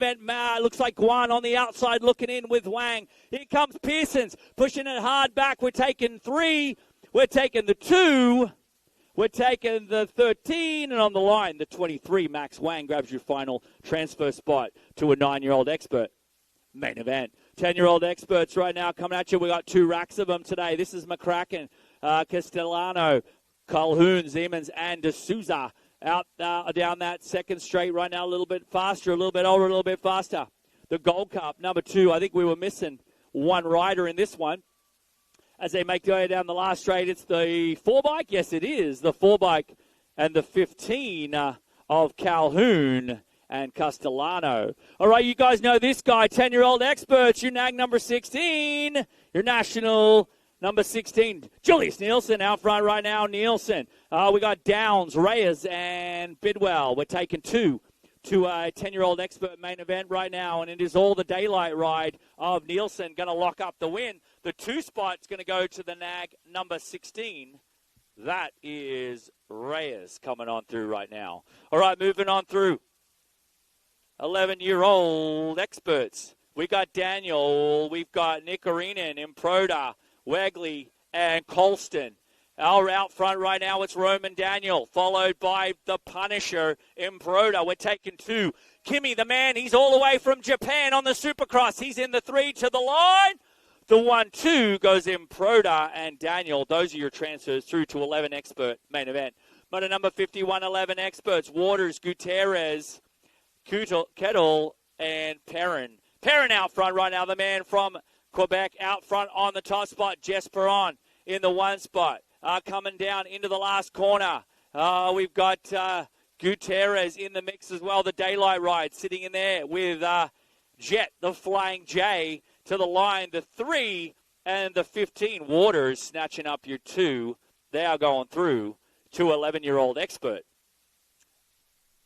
Looks like Guan on the outside looking in with Wang. Here comes Pearson's pushing it hard back. We're taking 3. We're taking the 2. We're taking the 13. And on the line, the 23, Max Wang grabs your final transfer spot to a 9-year-old expert. Main event. 10-year-old experts right now coming at you. We got 2 racks of them today. This is McCracken, Castellano, Calhoun, Siemens, and D'Souza. Out down that second straight right now, a little bit faster, a little bit older, a little bit faster. The Gold Cup, number 2. I think we were missing one rider in this one. As they make their way down the last straight, it's the 4-bike. Yes, it is the 4-bike and the 15 of Calhoun and Castellano. All right, you guys know this guy, 10-year-old experts. Your nag number 16, your national number 16, Julius Nielsen out front right now. Nielsen. We got Downs, Reyes, and Bidwell. We're taking 2 to a 10-year-old expert main event right now, and it is all the daylight ride of Nielsen going to lock up the win. The 2 spot's going to go to the nag number 16. That is Reyes coming on through right now. All right, moving on through. 11-year-old experts. We got Daniel. We've got Nick Arenen, Improda, Wegley, and Colston. Out front right now, it's Roman Daniel, followed by the Punisher, Improda. We're taking 2. Kimmy, the man, he's all the way from Japan on the Supercross. He's in the 3 to the line. The 1-2 goes Improda and Daniel. Those are your transfers through to 11 expert main event. Motor number 51, 11 experts. Waters, Gutierrez, Kettle, and Perrin. Perrin out front right now, the man from Quebec out front on the top spot. Jess Perron in the 1 spot. Coming down into the last corner. We've got Gutierrez in the mix as well. The daylight ride sitting in there with Jet, the Flying J, to the line. The 3 and the 15. Waters snatching up your 2. They are going through to 11-year-old expert.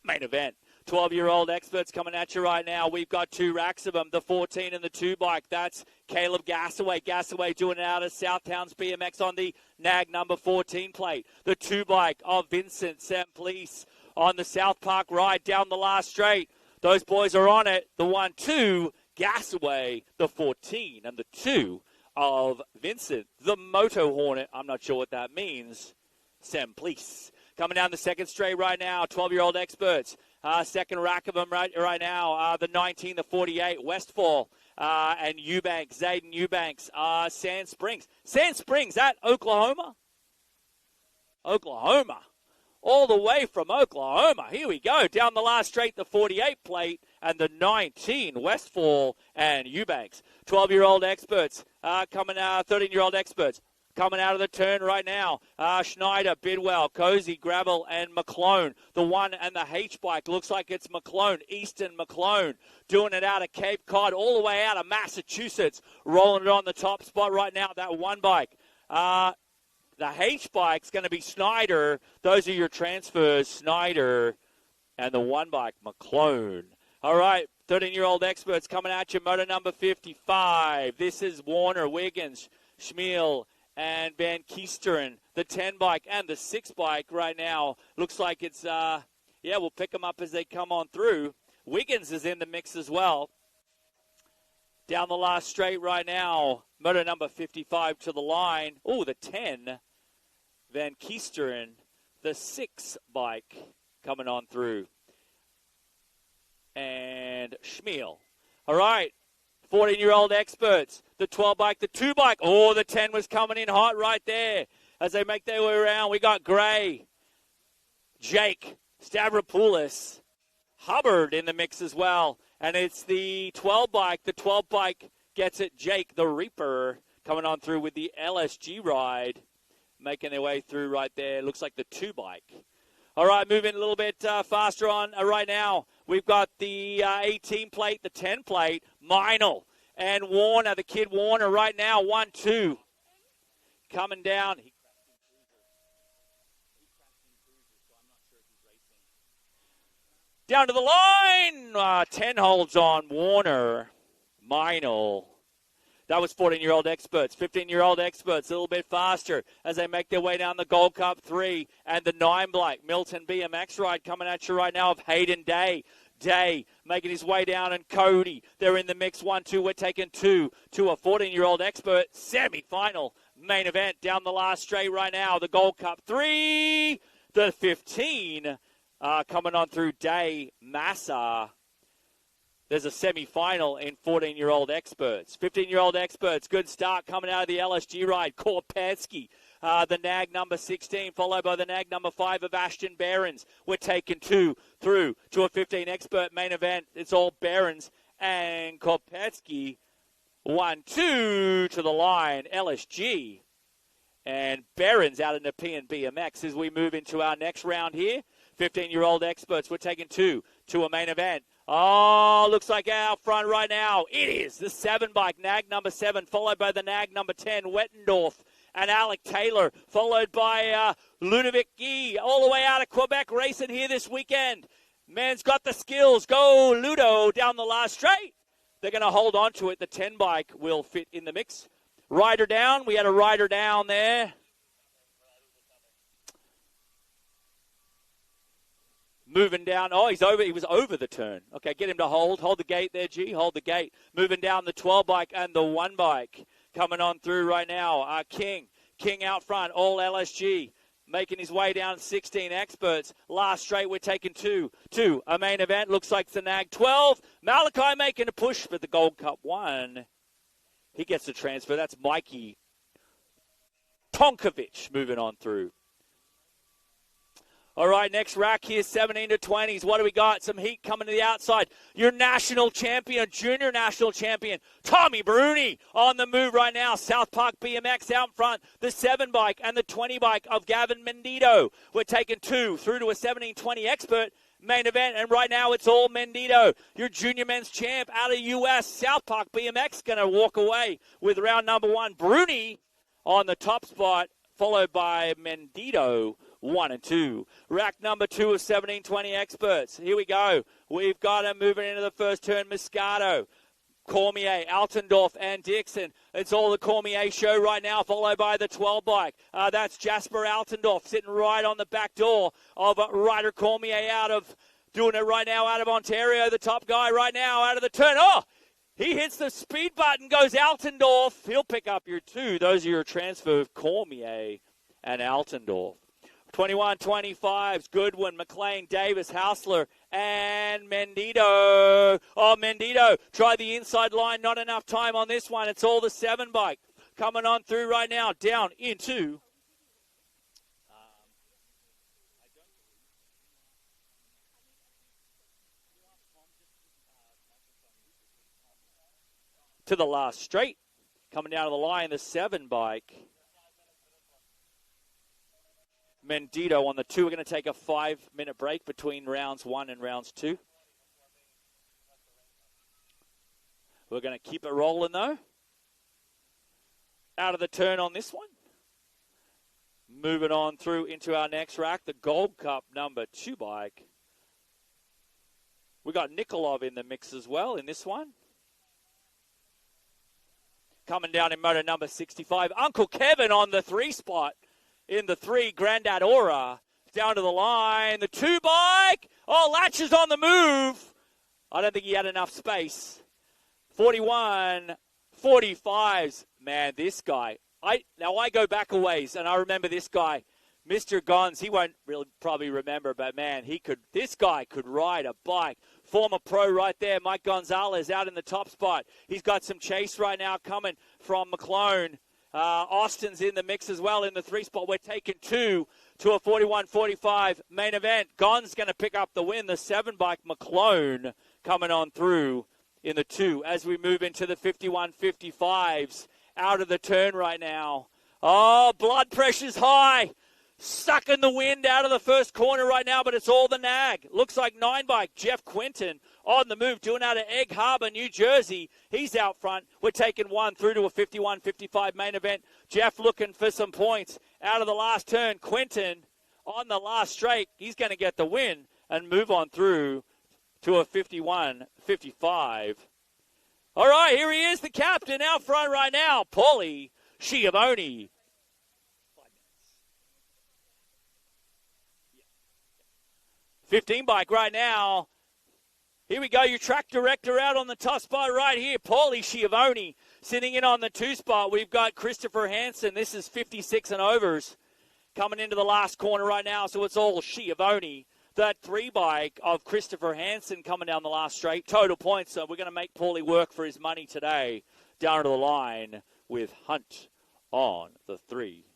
Main event. 12-year-old experts coming at you right now. We've got 2 racks of them, the 14 and the 2-bike. That's Caleb Gassaway. Gassaway doing it out of Southtowns BMX on the nag number 14 plate. The 2-bike of Vincent Samplice on the South Park ride down the last straight. Those boys are on it. The 1-2, Gassaway, the 14, and the 2 of Vincent, the Moto Hornet. I'm not sure what that means. Samplice. Coming down the second straight right now, 12-year-old experts. Second rack of them right now. The 19, the 48, Westfall, and Eubanks, Zayden Eubanks, Sand Springs. Sand Springs, that Oklahoma? Oklahoma. All the way from Oklahoma. Here we go. Down the last straight, the 48 plate, and the 19, Westfall and Eubanks. 12-year-old experts coming out, 13-year-old experts. Coming out of the turn right now, Schneider, Bidwell, Cozy, Gravel, and McClone. The 1 and the H-bike looks like it's McClone, Easton McClone, doing it out of Cape Cod, all the way out of Massachusetts, rolling it on the top spot right now, that 1 bike. The H-bike's going to be Schneider. Those are your transfers, Schneider, and the 1 bike, McClone. All right, 13-year-old experts coming at you, motor number 55. This is Warner, Wiggins, Schmiel, and Van Kiesteren, the 10-bike and the 6-bike right now. Looks like it's, we'll pick them up as they come on through. Wiggins is in the mix as well. Down the last straight right now, motor number 55 to the line. Oh, the 10, Van Kiesteren, the 6-bike coming on through. And Schmiel. All right. 14-year-old experts, the 12-bike, the 2-bike. Oh, the 10 was coming in hot right there. As they make their way around, we got Gray, Jake, Stavropoulos, Hubbard in the mix as well. And it's the 12-bike. The 12-bike gets it. Jake, the Reaper, coming on through with the LSG ride, making their way through right there. Looks like the 2-bike. All right, moving a little bit faster on right now. We've got the 18 plate, the 10 plate, Meinl and Warner, the kid Warner right now, 1-2. Coming down. Down to the line. 10 holds on Warner, Meinl. That was 14-year-old experts. 15-year-old experts a little bit faster as they make their way down the Gold Cup 3 and the 9 Blake Milton BMX ride coming at you right now of Hayden Day. Day making his way down, and Cody. They're in the mix. 1-2. We're taking 2 to a 14-year-old expert. Semi-final main event down the last straight right now. The Gold Cup 3, the 15 coming on through Day Massa. There's a semi-final in 14-year-old experts. 15-year-old experts, good start coming out of the LSG ride. Korpatsky, the nag number 16, followed by the nag number 5 of Ashton Behrens. We're taking 2 through to a 15 expert main event. It's all Behrens and Korpatsky. 1-2 to the line, LSG. And Behrens out in the P and BMX as we move into our next round here. 15-year-old experts, we're taking 2 to a main event. Oh, looks like out front right now. It is the 7 bike, nag number 7, followed by the nag number 10, Wettendorf and Alec Taylor, followed by Ludovic Guy, all the way out of Quebec, racing here this weekend. Man's got the skills. Go, Ludo, down the last straight. They're going to hold on to it. The 10 bike will fit in the mix. Rider down. We had a rider down there. Moving down. Oh, he's over. He was over the turn. Okay, get him to hold. Hold the gate there, G. Hold the gate. Moving down the 12 bike and the 1 bike. Coming on through right now. King. King out front. All LSG. Making his way down 16 experts. Last straight, we're taking 2 to a main event. Looks like it's the nag 12. Malachi making a push for the Gold Cup 1. He gets the transfer. That's Mikey Tonkovic moving on through. All right, next rack here, 17 to 20s. What do we got? Some heat coming to the outside. Your national champion, junior national champion, Tommy Bruni on the move right now. South Park BMX out front. The 7 bike and the 20 bike of Gavin Mendito. We're taking 2 through to a 17-20 expert main event, and right now it's all Mendito. Your junior men's champ out of U.S. South Park BMX going to walk away with round number 1. Bruni on the top spot, followed by Mendito. 1 and 2. Rack number 2 of 17-20 experts. Here we go. We've got him moving into the first turn. Moscato, Cormier, Altendorf, and Dixon. It's all the Cormier show right now, followed by the 12 bike. That's Jasper Altendorf sitting right on the back door of Ryder Cormier doing it right now out of Ontario. The top guy right now out of the turn. Oh! He hits the speed button, goes Altendorf. He'll pick up your 2. Those are your transfer of Cormier and Altendorf. 21-25s, Goodwin, McLean, Davis, Hausler, and Mendito. Oh, Mendito, try the inside line. Not enough time on this one. It's all the 7 bike. Coming on through right now, down into... to the last straight. Coming down to the line, the 7 bike. Mendito on the 2. We're going to take a 5-minute break between rounds 1 and rounds 2. We're going to keep it rolling, though. Out of the turn on this one. Moving on through into our next rack, the Gold Cup number 2 bike. We got Nikolov in the mix as well in this one. Coming down in motor number 65, Uncle Kevin on the 3 spot. In the 3, Grandad Aura. Down to the line. The 2 bike. Oh, Latches on the move. I don't think he had enough space. 41, 45s. Man, this guy. I go back a ways, and I remember this guy. Mr. Gons, he won't really probably remember, but man, this guy could ride a bike. Former pro right there, Mike Gonzalez out in the top spot. He's got some chase right now coming from McClone. Austin's in the mix as well in the 3 spot. We're taking 2 to a 41-45 main event. Gon's going to pick up the win. The 7 bike McClone coming on through in the 2 as we move into the 51-55s. Out of the turn right now. Oh, blood pressure's high. Sucking the wind out of the first corner right now, but it's all the nag. Looks like 9 bike Jeff Quinton on the move, doing out of Egg Harbor, New Jersey. He's out front. We're taking 1 through to a 51-55 main event. Jeff looking for some points out of the last turn. Quinton on the last straight. He's going to get the win and move on through to a 51-55. All right, here he is, the captain out front right now, Paulie Schiavone. 15 bike right now. Here we go, your track director out on the top spot right here. Paulie Schiavone sitting in on the 2 spot. We've got Christopher Hansen. This is 56 and overs coming into the last corner right now. So it's all Schiavone. That 3 bike of Christopher Hansen coming down the last straight. Total points. So we're going to make Paulie work for his money today. Down to the line with Hunt on the 3.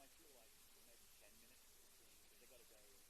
I feel like maybe 10 minutes because they got to go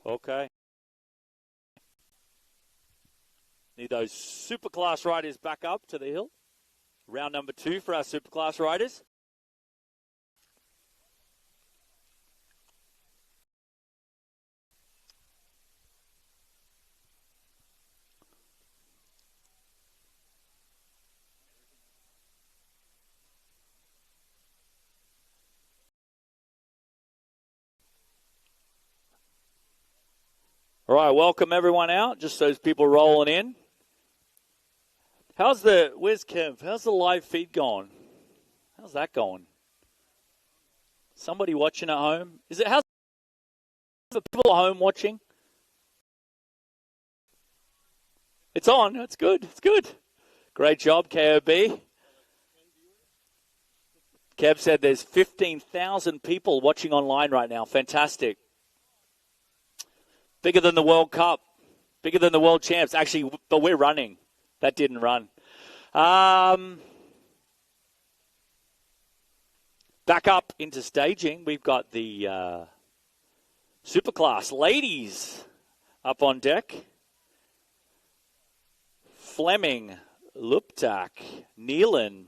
Okay. Need those superclass riders back up to the hill. Round number 2 for our superclass riders. All right, welcome everyone out. Just those people rolling in. Where's Kev? How's the live feed going? How's that going? Somebody watching at home? How's the people at home watching? It's on. It's good. It's good. Great job, KOB. Kev said there's 15,000 people watching online right now. Fantastic. Bigger than the World Cup. Bigger than the World Champs. Actually, but we're running. That didn't run. Back up into staging. We've got the Superclass ladies up on deck. Fleming, Luptak, Neelan,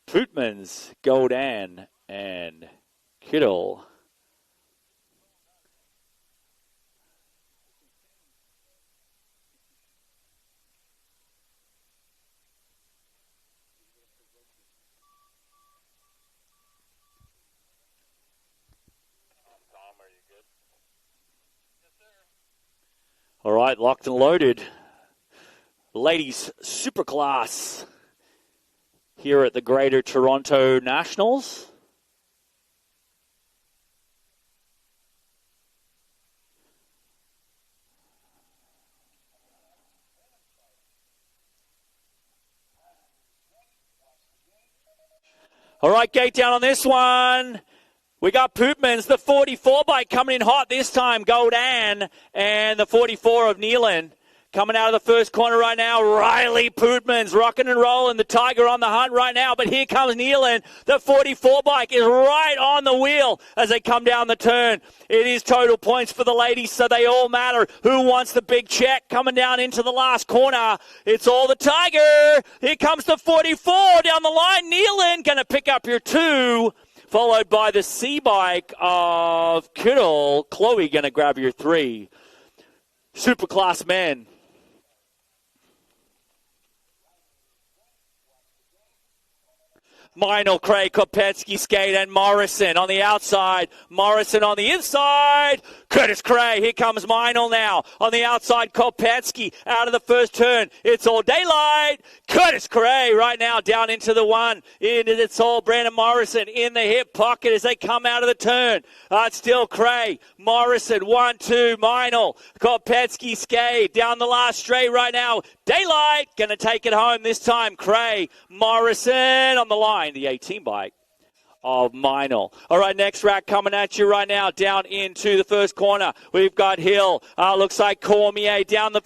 Pootmans, Goldan, and Kittle. All right, locked and loaded. Ladies Superclass here at the Greater Toronto Nationals. All right, gate down on this one. We got Pootmans, the 44 bike coming in hot this time, Goldan, and the 44 of Neelan. Coming out of the first corner right now, Riley Pootmans rocking and rolling. The Tiger on the hunt right now, but here comes Neelan. The 44 bike is right on the wheel as they come down the turn. It is total points for the ladies, so they all matter. Who wants the big check coming down into the last corner? It's all the Tiger. Here comes the 44 down the line. Neelan going to pick up your 2. Followed by the C-bike of Kittle. Chloe going to grab your 3. Superclass men. Meinl, Craig, Kopetsky, Skate, and Morrison on the outside. Morrison on the inside. Curtis Cray. Here comes Meinl now. On the outside, Kopetsky out of the first turn. It's all daylight. Curtis Cray right now down into the 1. It's all Brandon Morrison in the hip pocket as they come out of the turn. It's still Cray. Morrison, 1, 2. Meinl, Kopetsky, Skate down the last straight right now. Daylight going to take it home this time. Cray, Morrison on the line. The 18 bike of Meinl. All right, next rack coming at you right now down into the first corner. We've got Hill. Looks like Cormier down the...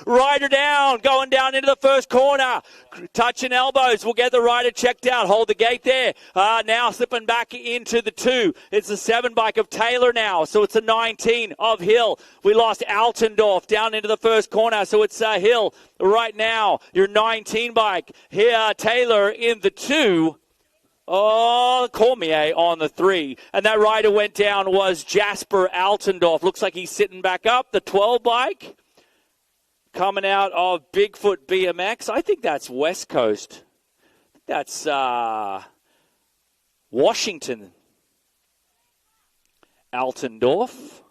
Rider down, going down into the first corner. Touching elbows. We'll get the rider checked out. Hold the gate there. Now slipping back into the 2. It's the 7 bike of Taylor now. So it's the 19 of Hill. We lost Altendorf down into the first corner. So it's Hill right now. Your 19 bike. Here, Taylor in the 2. Oh, Cormier on the 3. And that rider went down was Jasper Altendorf. Looks like he's sitting back up. The 12 bike coming out of Bigfoot BMX. I think that's West Coast. That's Washington. Altendorf.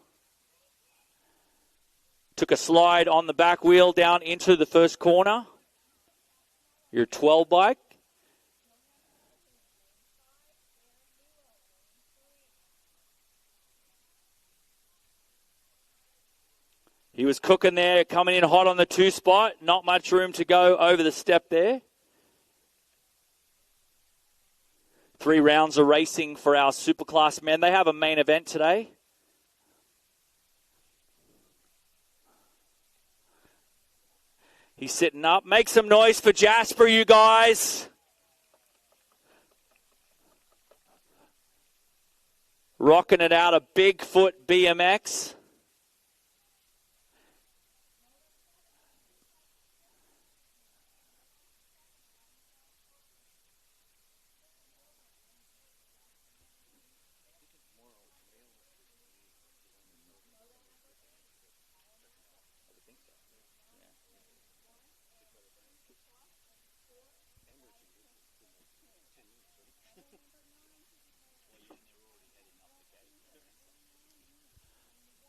Took a slide on the back wheel down into the first corner. Your 12 bike. He was cooking there, coming in hot on the 2 spot. Not much room to go over the step there. 3 rounds of racing for our Superclass men. They have a main event today. He's sitting up. Make some noise for Jasper, you guys. Rocking it out of Bigfoot BMX.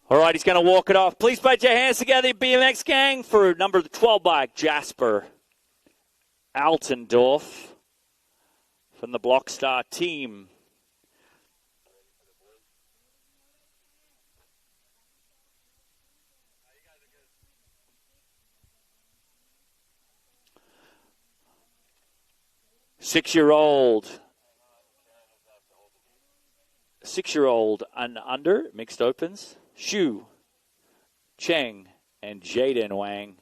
All right, he's going to walk it off. Please put your hands together, BMX gang, for number 12 bike, Jasper Altendorf from the Blockstar team. Six-year-old and under, mixed opens. Shu, Cheng, and Jaden Wang.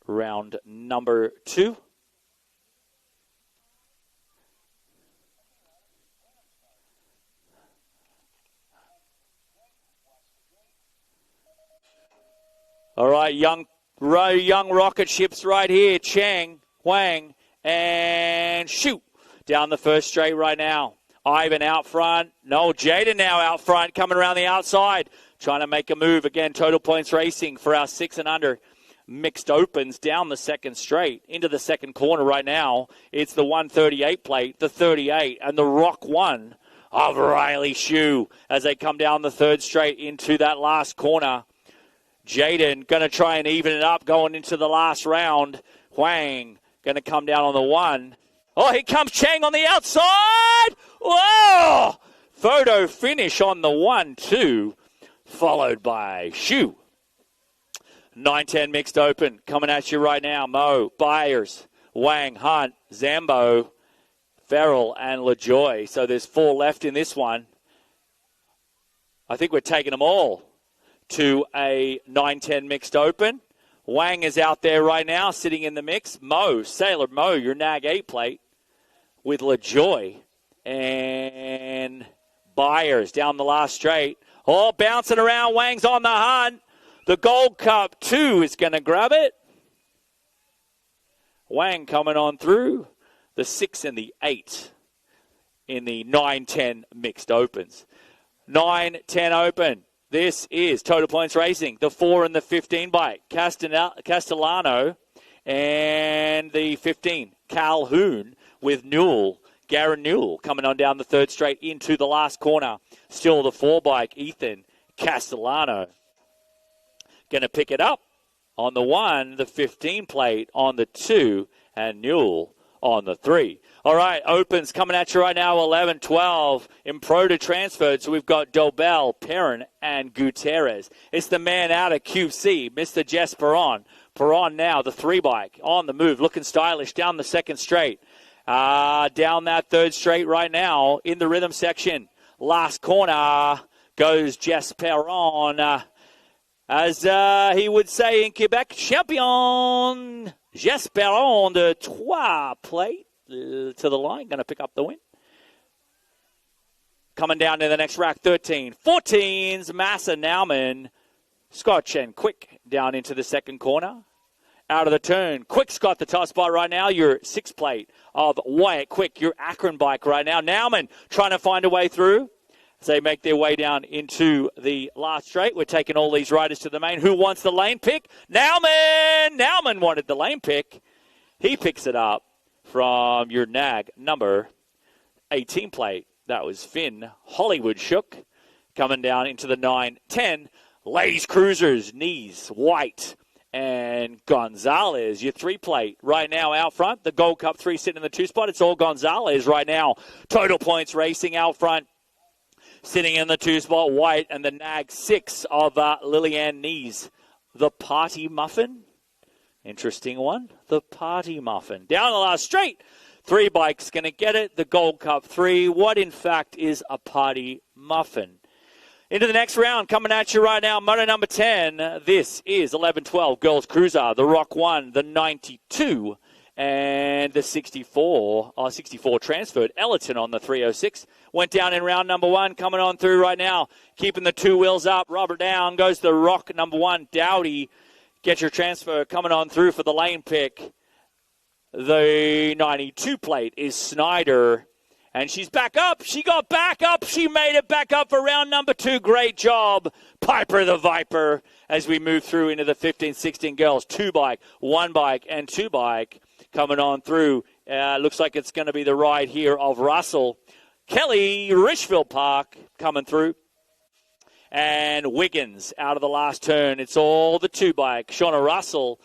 Round number 2. All right, young rocket ships right here. Cheng, Wang, and Shu down the first straight right now. Ivan out front. No, Jaden now out front, coming around the outside, trying to make a move. Again, Total Points Racing for our 6 and under. Mixed opens down the second straight into the second corner right now. It's the 138 plate, the 38, and the Rock 1 of Riley Shu as they come down the third straight into that last corner. Jaden going to try and even it up going into the last round. Huang going to come down on the 1. Oh, here comes Cheng on the outside. Whoa! Photo finish on the 1-2, followed by Shu. 9-10 mixed open. Coming at you right now. Mo, Byers, Wang, Hunt, Zambo, Farrell, and LaJoy. So there's 4 left in this one. I think we're taking them all to a 9-10 mixed open. Wang is out there right now, sitting in the mix. Mo, Sailor Mo, your NAG 8 plate with LaJoy and Byers down the last straight. Oh, bouncing around. Wang's on the hunt. The Gold Cup 2 is going to grab it. Wang coming on through the 6 and the 8 in the 9-10 mixed opens. 9-10 open. This is Total Points Racing, the 4 and the 15 bike. Castellano and the 15, Calhoun with Newell. Garen Newell coming on down the third straight into the last corner. Still the 4 bike, Ethan Castellano. Going to pick it up on the 1, the 15 plate on the 2, and Newell on the 3. All right, opens coming at you right now, 11-12. Improda transferred, so we've got Dobell, Perrin, and Gutierrez. It's the man out of QC, Mr. Jess Perron. Perron now, the 3 bike, on the move, looking stylish down the second straight. Down that third straight right now in the rhythm section. Last corner goes Jess Perron. As he would say in Quebec, champion Jess Perron de Trois plate to the line. Going to pick up the win. Coming down to the next rack, 13. 14's Massa Nauman. Scotch and Quick down into the second corner. Out of the turn. Quick's got the top spot right now. Your 6 plate of Wyatt Quick, your Akron bike right now. Nauman trying to find a way through as they make their way down into the last straight. We're taking all these riders to the main. Who wants the lane pick? Nauman! Nauman wanted the lane pick. He picks it up from your NAG number 18 plate. That was Finn Hollywood Shook coming down into the 9-10. Ladies Cruisers, Knees, White, and Gonzalez, your 3 plate right now out front. The Gold Cup 3 sitting in the 2 spot. It's all Gonzalez right now. Total Points Racing out front. Sitting in the 2 spot, White, and the NAG 6 of Lillian Knees. The Party Muffin. Interesting one. The Party Muffin. Down the last straight. 3 bikes going to get it. The Gold Cup 3. What, in fact, is a Party Muffin? Into the next round, coming at you right now, moto number 10. This is 11-12 Girls Cruiser, the Rock 1, the 92, and the 64 transferred. Ellerton on the 306. Went down in round number 1, coming on through right now, keeping the 2 wheels up. Rubber down goes the Rock number 1, Dowdy. Get your transfer coming on through for the lane pick. The 92 plate is Snyder. And she's back up. She got back up. She made it back up for round number 2. Great job, Piper the Viper, as we move through into the 15-16 girls. 2 bike, 1 bike, and 2 bike coming on through. Looks like it's going to be the ride here of Russell. Kelly, Richville Park coming through. and Wiggins out of the last turn. It's all the 2-bike. Shauna Russell,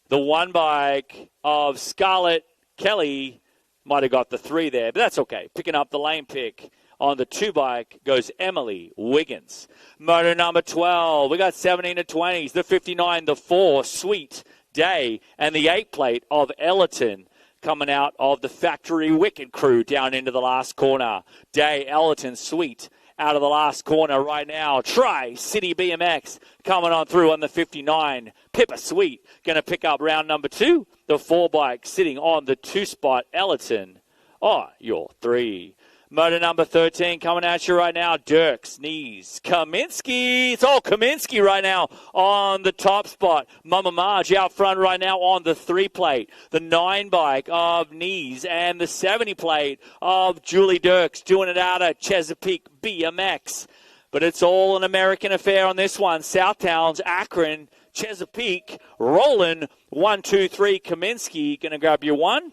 the 1-bike of Scarlett Kelly, might have got the 3 there, but that's okay. Picking up the lane pick. On the 2-bike goes Emily Wiggins. Motor number 12. We got 17 to 20s. The 59, the 4, Sweet Day. And the 8 plate of Ellerton coming out of the Factory Wicked crew down into the last corner. Day, Ellerton, Sweet out of the last corner right now. Tri-City BMX coming on through on the 59. Pippa Sweet going to pick up round number 2. The 4-bike sitting on the 2 spot. Ellerton on your 3. Motor number 13 coming at you right now. Dirks, Knees, Kaminsky. It's all Kaminsky right now on the top spot. Mama Marge out front right now on the 3 plate. The 9 bike of Knees and the 70 plate of Julie Dirks doing it out of Chesapeake BMX. But it's all an American affair on this one. Southtowns, Akron, Chesapeake, rolling 1, 2, 3. Kaminsky going to grab your 1.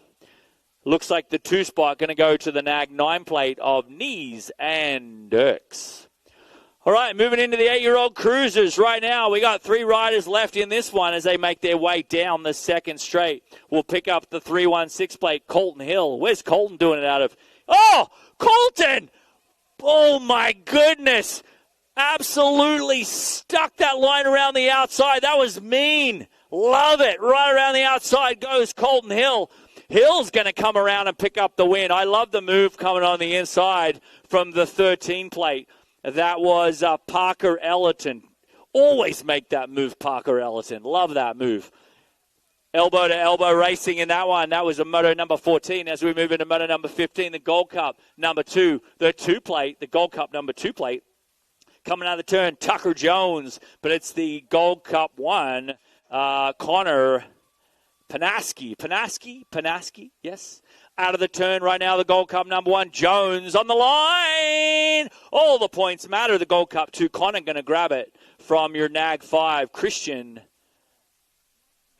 Looks like the 2 spot going to go to the Nag 9 plate of Knees and Dirks. All right, moving into the 8-year-old cruisers right now. We got 3 riders left in this one as they make their way down the second straight. We'll pick up the 316 plate, Colton Hill. Where's Colton doing it out of? Oh, Colton! Oh, my goodness. Absolutely stuck that line around the outside. That was mean. Love it. Right around the outside goes Colton Hill. Hill's going to come around and pick up the win. I love the move coming on the inside from the 13 plate. That was Parker Ellerton. Always make that move, Parker Ellerton. Love that move. Elbow to elbow racing in that one. That was a moto number 14 as we move into moto number 15, the Gold Cup number 2. The 2 plate, the Gold Cup number 2 plate. Coming out of the turn, Tucker Jones. But it's the Gold Cup 1, Connor Panaski, yes. Out of the turn right now, the Gold Cup number 1, Jones on the line. All the points matter. The Gold Cup 2, Connor going to grab it from your Nag 5. Christian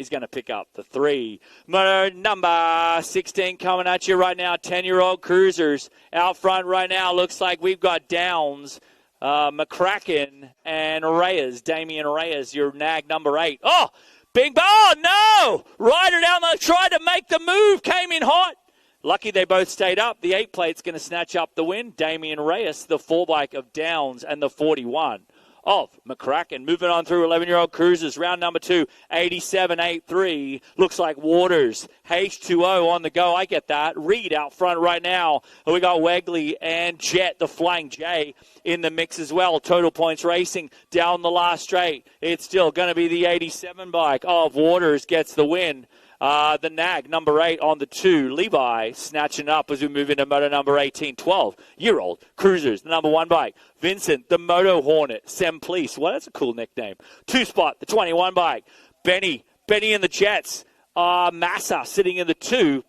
is going to pick up the 3. Motor number 16 coming at you right now. 10-year-old cruisers out front right now. Looks like we've got Downs, McCracken, and Reyes. Damian Reyes, your Nag number 8. Oh! Big ball, no! Rider down there tried to make the move, came in hot. Lucky they both stayed up. The 8 plate's going to snatch up the win. Damian Reyes, the 4-bike of Downs, and the 41 of McCracken. Moving on through 11-year-old cruisers. Round number 2, 87.83. Looks like Waters. H2O on the go. I get that. Reed out front right now. We got Wegley and Jet, the Flying J, in the mix as well. Total Points Racing down the last straight. It's still going to be the 87 bike of Waters gets the win. The Nag, number 8 on the 2. Levi snatching up as we move into moto number 18. 12-year-old cruisers, the number 1 bike. Vincent, the Moto Hornet. Semplice, well, that's a cool nickname. 2 spot, the 21 bike. Benny and the Jets. Massa sitting in the 2.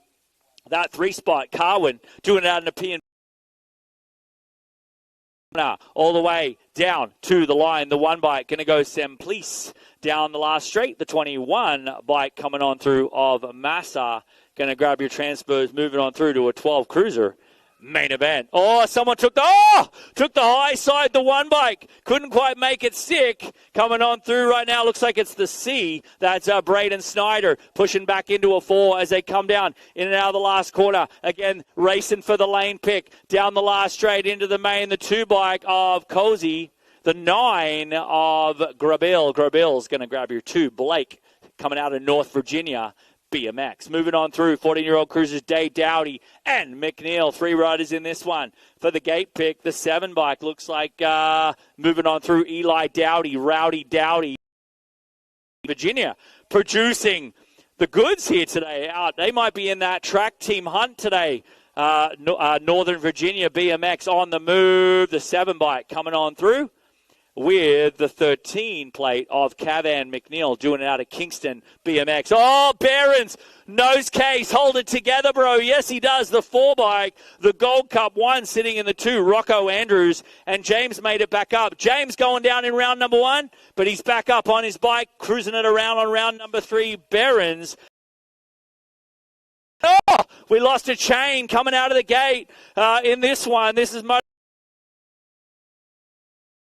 That 3 spot, Carwin doing it out in the P&B. All the way down to the line. The 1 bike going to go Semplice down the last straight. The 21 bike coming on through of Massa. Going to grab your transfers, moving on through to a 12 cruiser. Main event. Oh, someone took the high side, the 1 bike. Couldn't quite make it stick. Coming on through right now. Looks like it's the C. That's Braden Snyder pushing back into a 4 as they come down in and out of the last corner. Again, racing for the lane pick. Down the last straight into the main. The 2 bike of Cozy. The 9 of Grabil. Grabil's going to grab your 2. Blake coming out of North Virginia. BMX. Moving on through, 14-year-old cruisers, Dave Dowdy and McNeil. 3 riders in this one. For the gate pick, the 7 bike looks like moving on through Eli Dowdy, Rowdy Dowdy. Virginia producing the goods here today. They might be in that track team hunt today. Northern Virginia BMX on the move. The 7 bike coming on through with the 13 plate of Cavan McNeil doing it out of Kingston BMX. Oh, Behrens, nose case, hold it together, bro. Yes, he does. The 4 bike, the Gold Cup 1 sitting in the 2, Rocco Andrews, and James made it back up. James going down in round number 1, but he's back up on his bike, cruising it around on round number 3, Behrens. Oh, we lost a chain coming out of the gate in this one. This is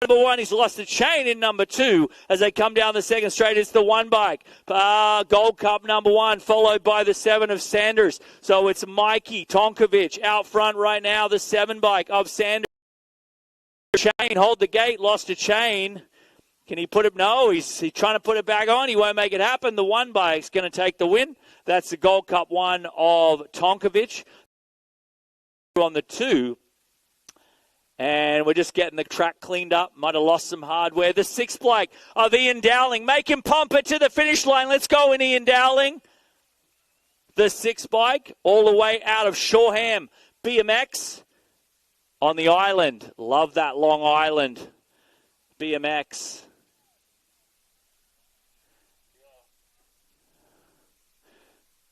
Number one, he's lost a chain in number two as they come down the second straight. It's the one bike. Gold Cup number one, followed by the 7 of Sanders. So it's Mikey Tonkovic out front right now, the 7 bike of Sanders. Chain, hold the gate, lost a chain. Can he put it? No, he's trying to put it back on. He won't make it happen. The one bike's going to take the win. That's the Gold Cup one of Tonkovic. On the 2. And we're just getting the track cleaned up. Might have lost some hardware. The 6 bike of Ian Dowling. Make him pump it to the finish line. Let's go in, Ian Dowling. The 6 bike all the way out of Shoreham. BMX on the island. Love that long island. BMX.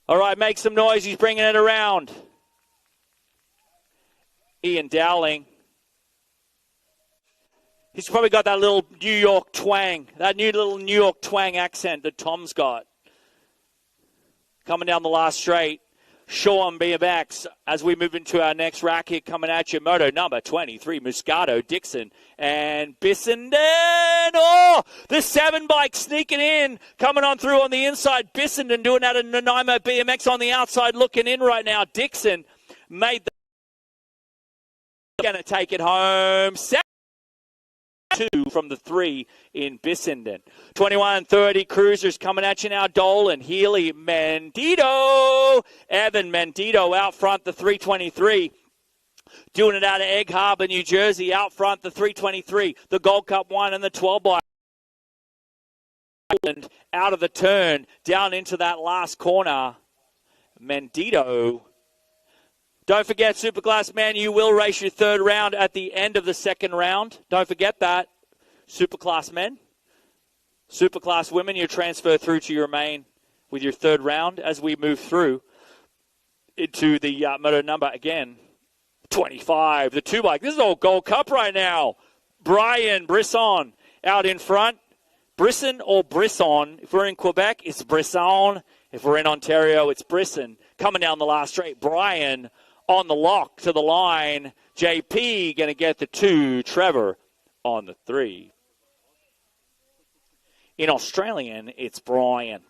All right, make some noise. He's bringing it around. Ian Dowling. He's probably got that little New York twang, that new little New York twang accent that Tom's got. Coming down the last straight, Sean BMX, as we move into our next rack here, coming at you, moto number 23, Muscato, Dixon, and Bissenden. Oh, the 7 bike sneaking in, coming on through on the inside. Bissenden doing that in Nanaimo BMX on the outside, looking in right now. Dixon made the... Going to take it home. 2 from the 3 in Bissenden. 21-30 cruisers coming at you now. Dolan, Healy, Mendito. Evan Mendito out front, the 323. Doing it out of Egg Harbor, New Jersey. Out front, the 323. The Gold Cup 1 and the 12 bike. Out of the turn, down into that last corner. Mendito. Don't forget, Superclass man, you will race your 3rd round at the end of the 2nd round. Don't forget that. Superclass men. Superclass women, you transfer through to your main with your 3rd round as we move through into the moto number again. 25, the 2 bike. This is all Gold Cup right now. Brian Brisson out in front. Brisson or Brisson. If we're in Quebec, it's Brisson. If we're in Ontario, it's Brisson. Coming down the last straight, Brian on the lock to the line. JP going to get the 2. Trevor on the 3. In Australian, it's Brian.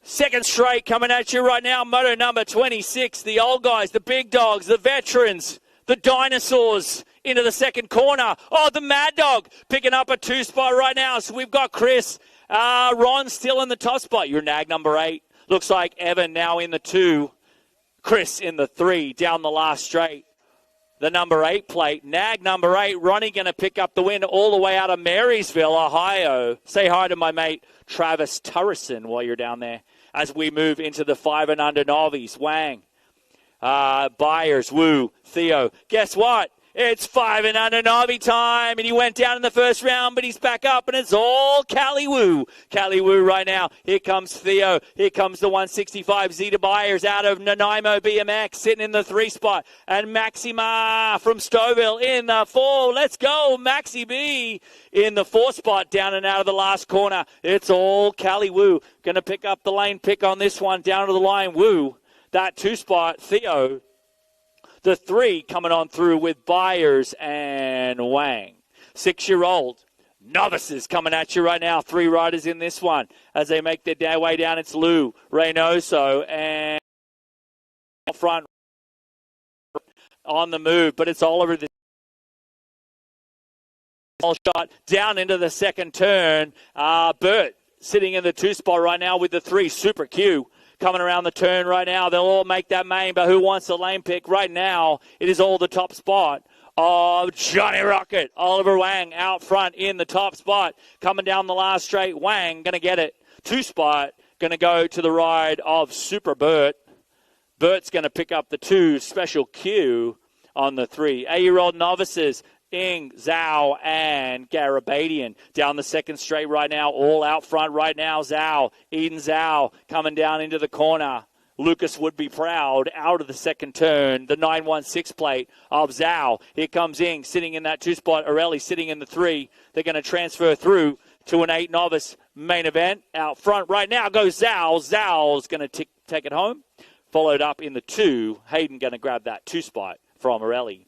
Second straight coming at you right now. Moto number 26. The old guys, the big dogs, the veterans, the dinosaurs into the second corner. Oh, the Mad Dog picking up a 2 spot right now. So we've got Chris. Ron still in the top spot. Your nag number 8. Looks like Evan now in the 2. Chris in the 3 down the last straight. The number 8 plate. Nag number 8. Ronnie going to pick up the win all the way out of Marysville, Ohio. Say hi to my mate Travis Turrison while you're down there. As we move into the 5 and under novice. Wang. Byers. Woo. Theo. Guess what? It's 5 and under Navi time, and he went down in the first round, but he's back up, and it's all Cali Woo. Cali Woo right now. Here comes Theo. Here comes the 165 Zeta Byers out of Nanaimo BMX, sitting in the 3 spot. And Maxima from Stouffville in the 4. Let's go, Maxi B in the 4 spot, down and out of the last corner. It's all Cali Woo. Going to pick up the lane pick on this one, down to the line. Woo. That 2 spot, Theo. The 3 coming on through with Byers and Wang. 6-year-old novices coming at you right now. 3 riders in this one. As they make their way down, it's Lou, Reynoso, and front on the move. But it's Oliver. The shot down into the second turn. Bert sitting in the 2 spot right now with the 3. Super Q. Coming around the turn right now. They'll all make that main, but who wants the lane pick? Right now, it is all the top spot of Johnny Rocket. Oliver Wang out front in the top spot. Coming down the last straight. Wang going to get it. 2 spot. Going to go to the ride of Super Bert. Bert's going to pick up the 2. Special Q on the 3. 8-year-old novices. Ing, Zhao, and Garabadian down the second straight right now. All out front right now. Zhao, Eden Zhao coming down into the corner. Lucas would be proud out of the second turn. The 916 plate of Zhao. Here comes Ing sitting in that 2 spot. Orelli sitting in the 3. They're going to transfer through to an 8 novice main event. Out front right now goes Zhao. Zhao's going to take it home. Followed up in the 2. Hayden going to grab that 2 spot from Orelli.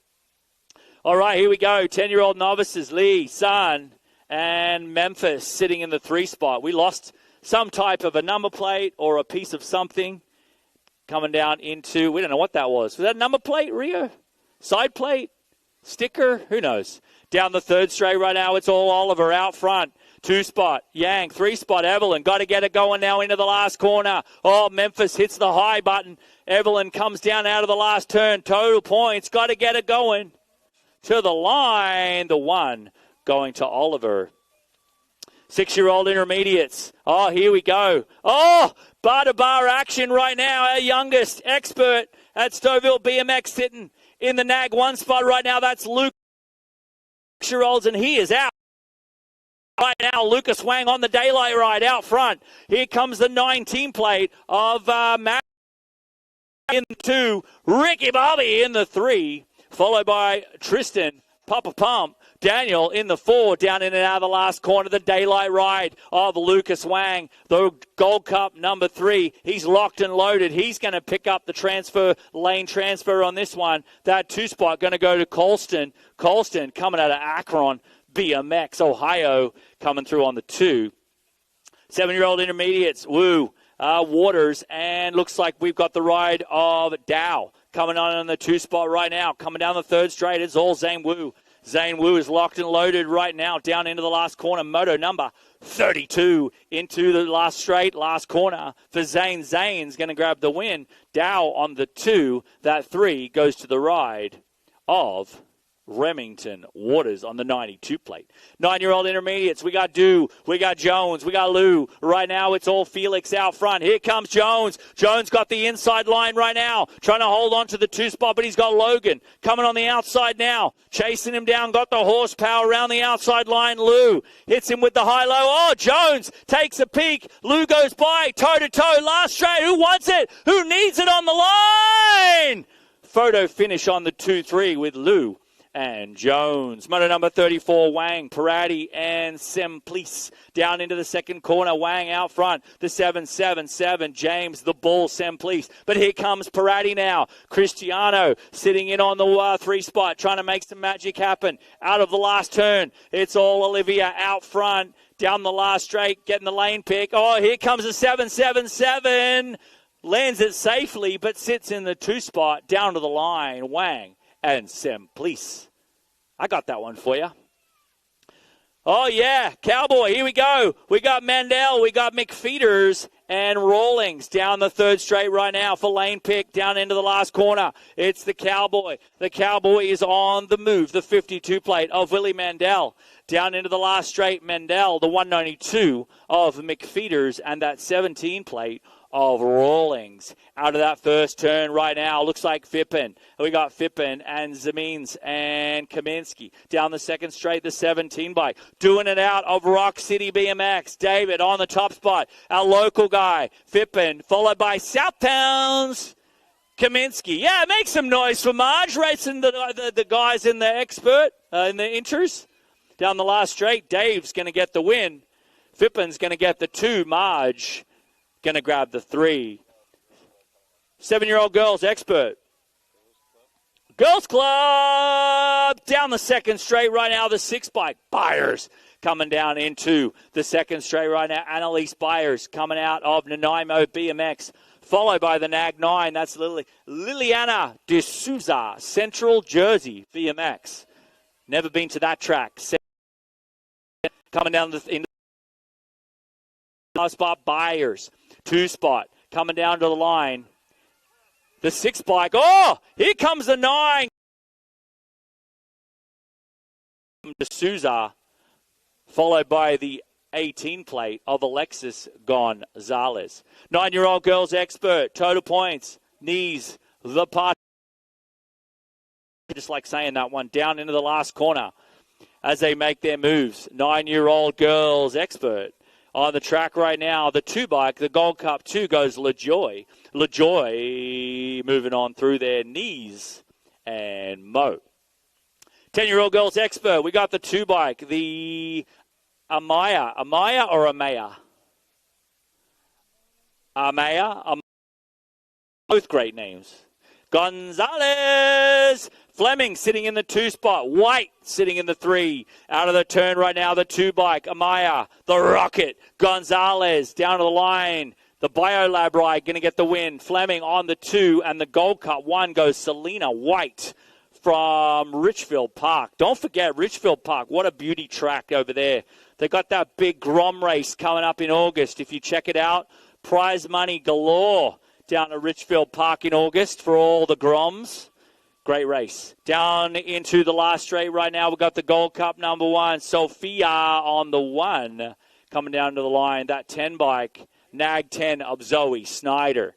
All right, here we go. 10-year-old novices, Lee, Sun, and Memphis sitting in the 3 spot. We lost some type of a number plate or a piece of something coming down into, we don't know what that was. Was that a number plate, Rio? Side plate? Sticker? Who knows? Down the 3rd straight right now, it's all Oliver out front. 2 spot, Yang. 3 spot, Evelyn. Got to get it going now into the last corner. Oh, Memphis hits the high button. Evelyn comes down out of the last turn. Total points. Got to get it going to the line. The 1 going to Oliver. 6-year-old intermediates. Oh, here we go. Oh, bar-to-bar action right now. Our youngest expert at Stouffville BMX sitting in the nag 1 spot right now. That's Luke. 6-year-olds, and he is out. Right now, Lucas Wang on the daylight ride out front. Here comes the 19 plate of Matt in the 2. Ricky Bobby in the 3. Followed by Tristan Papa Pump. Daniel in the 4, down in and out of the last corner. The daylight ride of Lucas Wang, the Gold Cup number 3. He's locked and loaded. He's going to pick up the lane transfer on this one. That 2 spot going to go to Colston. Colston coming out of Akron, BMX, Ohio, coming through on the 2. 7-year-old intermediates, Woo, Waters, and looks like we've got the ride of Dow coming on the 2 spot right now. Coming down the 3rd straight, it's all Zane Wu. Zane Wu is locked and loaded right now down into the last corner. Moto number 32 into the last straight, last corner for Zane. Zane's going to grab the win. Dow on the 2. That 3 goes to the ride of Remington. Waters on the 92 plate. 9-year-old intermediates. We got Dew. We got Jones. We got Lou. Right now it's all Felix out front. Here comes Jones. Jones got the inside line right now. Trying to hold on to the 2 spot, but he's got Logan coming on the outside now. Chasing him down. Got the horsepower around the outside line. Lou hits him with the high-low. Oh, Jones takes a peek. Lou goes by. Toe-to-toe. Last straight. Who wants it? Who needs it on the line? Photo finish on the 2-3 with Lou and Jones. Moto number 34, Wang, Parati, and Semplice. Down into the 2nd corner, Wang out front. The 7-7-7, James, the bull, Semplice. But here comes Parati now. Cristiano sitting in on the 3 spot, trying to make some magic happen. Out of the last turn, it's all Olivia out front. Down the last straight, getting the lane pick. Oh, here comes the 7-7-7. Lands it safely, but sits in the 2 spot. Down to the line, Wang and Semplice. I got that one for you. Oh, yeah, Cowboy, here we go. We got Mandel, we got McFeeters, and Rawlings down the 3rd straight right now for lane pick down into the last corner. It's the Cowboy. The Cowboy is on the move, the 52 plate of Willie Mandel. Down into the last straight, Mandel, the 192 of McFeeters, and that 17 plate of Rawlings. Out of that first turn right now, looks like Fippen. We got Fippen and Zamins and Kaminsky. Down the 2nd straight, the 17 bike. Doing it out of Rock City BMX. David on the top spot. Our local guy, Fippen, followed by Southtowns. Kaminsky. Yeah, make some noise for Marge, racing the guys in the expert, in the inters. Down the last straight, Dave's going to get the win. Fippen's going to get the 2. Marge going to grab the 3. 7-year-old girls expert. Girls Club down the 2nd straight right now. The 6 bike. Byers coming down into the 2nd straight right now. Annalise Byers coming out of Nanaimo BMX. Followed by the Nag 9. That's Liliana De Souza, Central Jersey BMX. Never been to that track. Coming down in the spot, Byers. 2 spot coming down to the line. The 6 bike. Oh, here comes the 9. D'Souza, followed by the 18 plate of Alexis Gonzalez. 9-year-old girls expert. Total points. Knees. The part. Just like saying that one. Down into the last corner as they make their moves. 9-year-old girls expert. On the track right now, the 2 bike, the Gold Cup 2 goes LaJoy. LaJoy moving on through their knees and Mo. 10-year-old girls expert. We got the 2 bike, the Amaya. Amaya or Amaya? Amaya. Both great names. Gonzalez Fleming sitting in the 2 spot. White sitting in the 3. Out of the turn right now, the 2 bike. Amaya, the Rocket. Gonzalez down to the line. The Biolab ride going to get the win. Fleming on the 2, and the Gold Cup 1 goes Selena White from Richfield Park. Don't forget Richfield Park. What a beauty track over there. They got that big Grom race coming up in August. If you check it out, prize money galore down at Richfield Park in August for all the Groms. Great race. Down into the last straight right now, we've got the Gold Cup number 1. Sophia on the 1 coming down to the line. That 10 bike. Nag 10 of Zoe Snyder.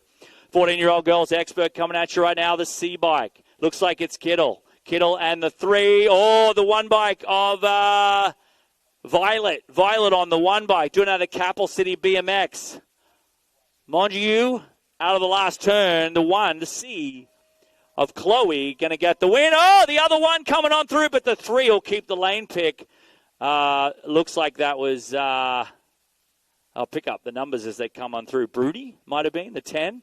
14-year-old girls expert coming at you right now. The C bike. Looks like it's Kittle. Kittle and the 3. Oh, the 1 bike of Violet. Violet on the 1 bike. Doing out of Capel City BMX. Mondieu out of the last turn. The 1, the C of Chloe. Going to get the win. Oh, the other one coming on through, but the 3 will keep the lane pick. Looks like that was... I'll pick up the numbers as they come on through. Broody might have been the 10.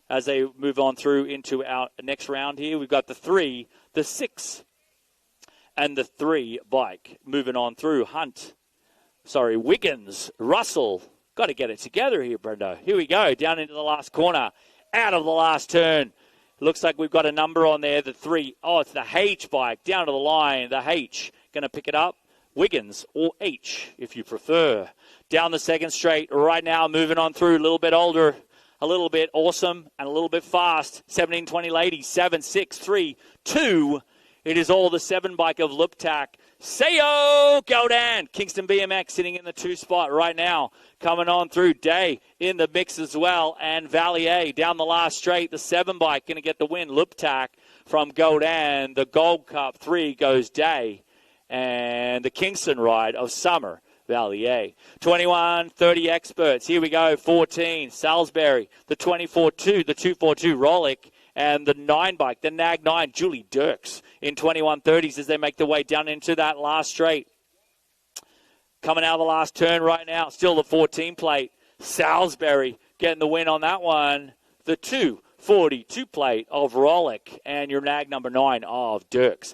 As they move on through into our next round here, we've got the 3, the 6, and the 3 bike moving on through. Wiggins, Russell. Got to get it together here, Brendo. Here we go, down into the last corner, out of the last turn. Looks like we've got a number on there, the 3. Oh, it's the H bike, down to the line. The H going to pick it up. Wiggins, or H, if you prefer. Down the second straight right now, moving on through, a little bit older, a little bit awesome, and a little bit fast. 17-20 ladies, 7, 6, 3, 2. It is all the 7 bike of Luptak. Sayo Gaudan, Kingston BMX sitting in the 2 spot right now. Coming on through, Day in the mix as well, and Valier down the last straight. The 7 bike going to get the win. Luptak from Gaudan. The Gold Cup 3 goes Day. And the Kingston ride of Summer Valier. 21-30 experts. Here we go. 14, Salisbury. The 24-2, the 242 Rolick. And the 9 bike, the Nag 9, Julie Dirks in 21-30s as they make their way down into that last straight. Coming out of the last turn right now. Still the 14 plate. Salisbury getting the win on that one. The 242 plate of Rolick. And your Nag number 9 of Dirks.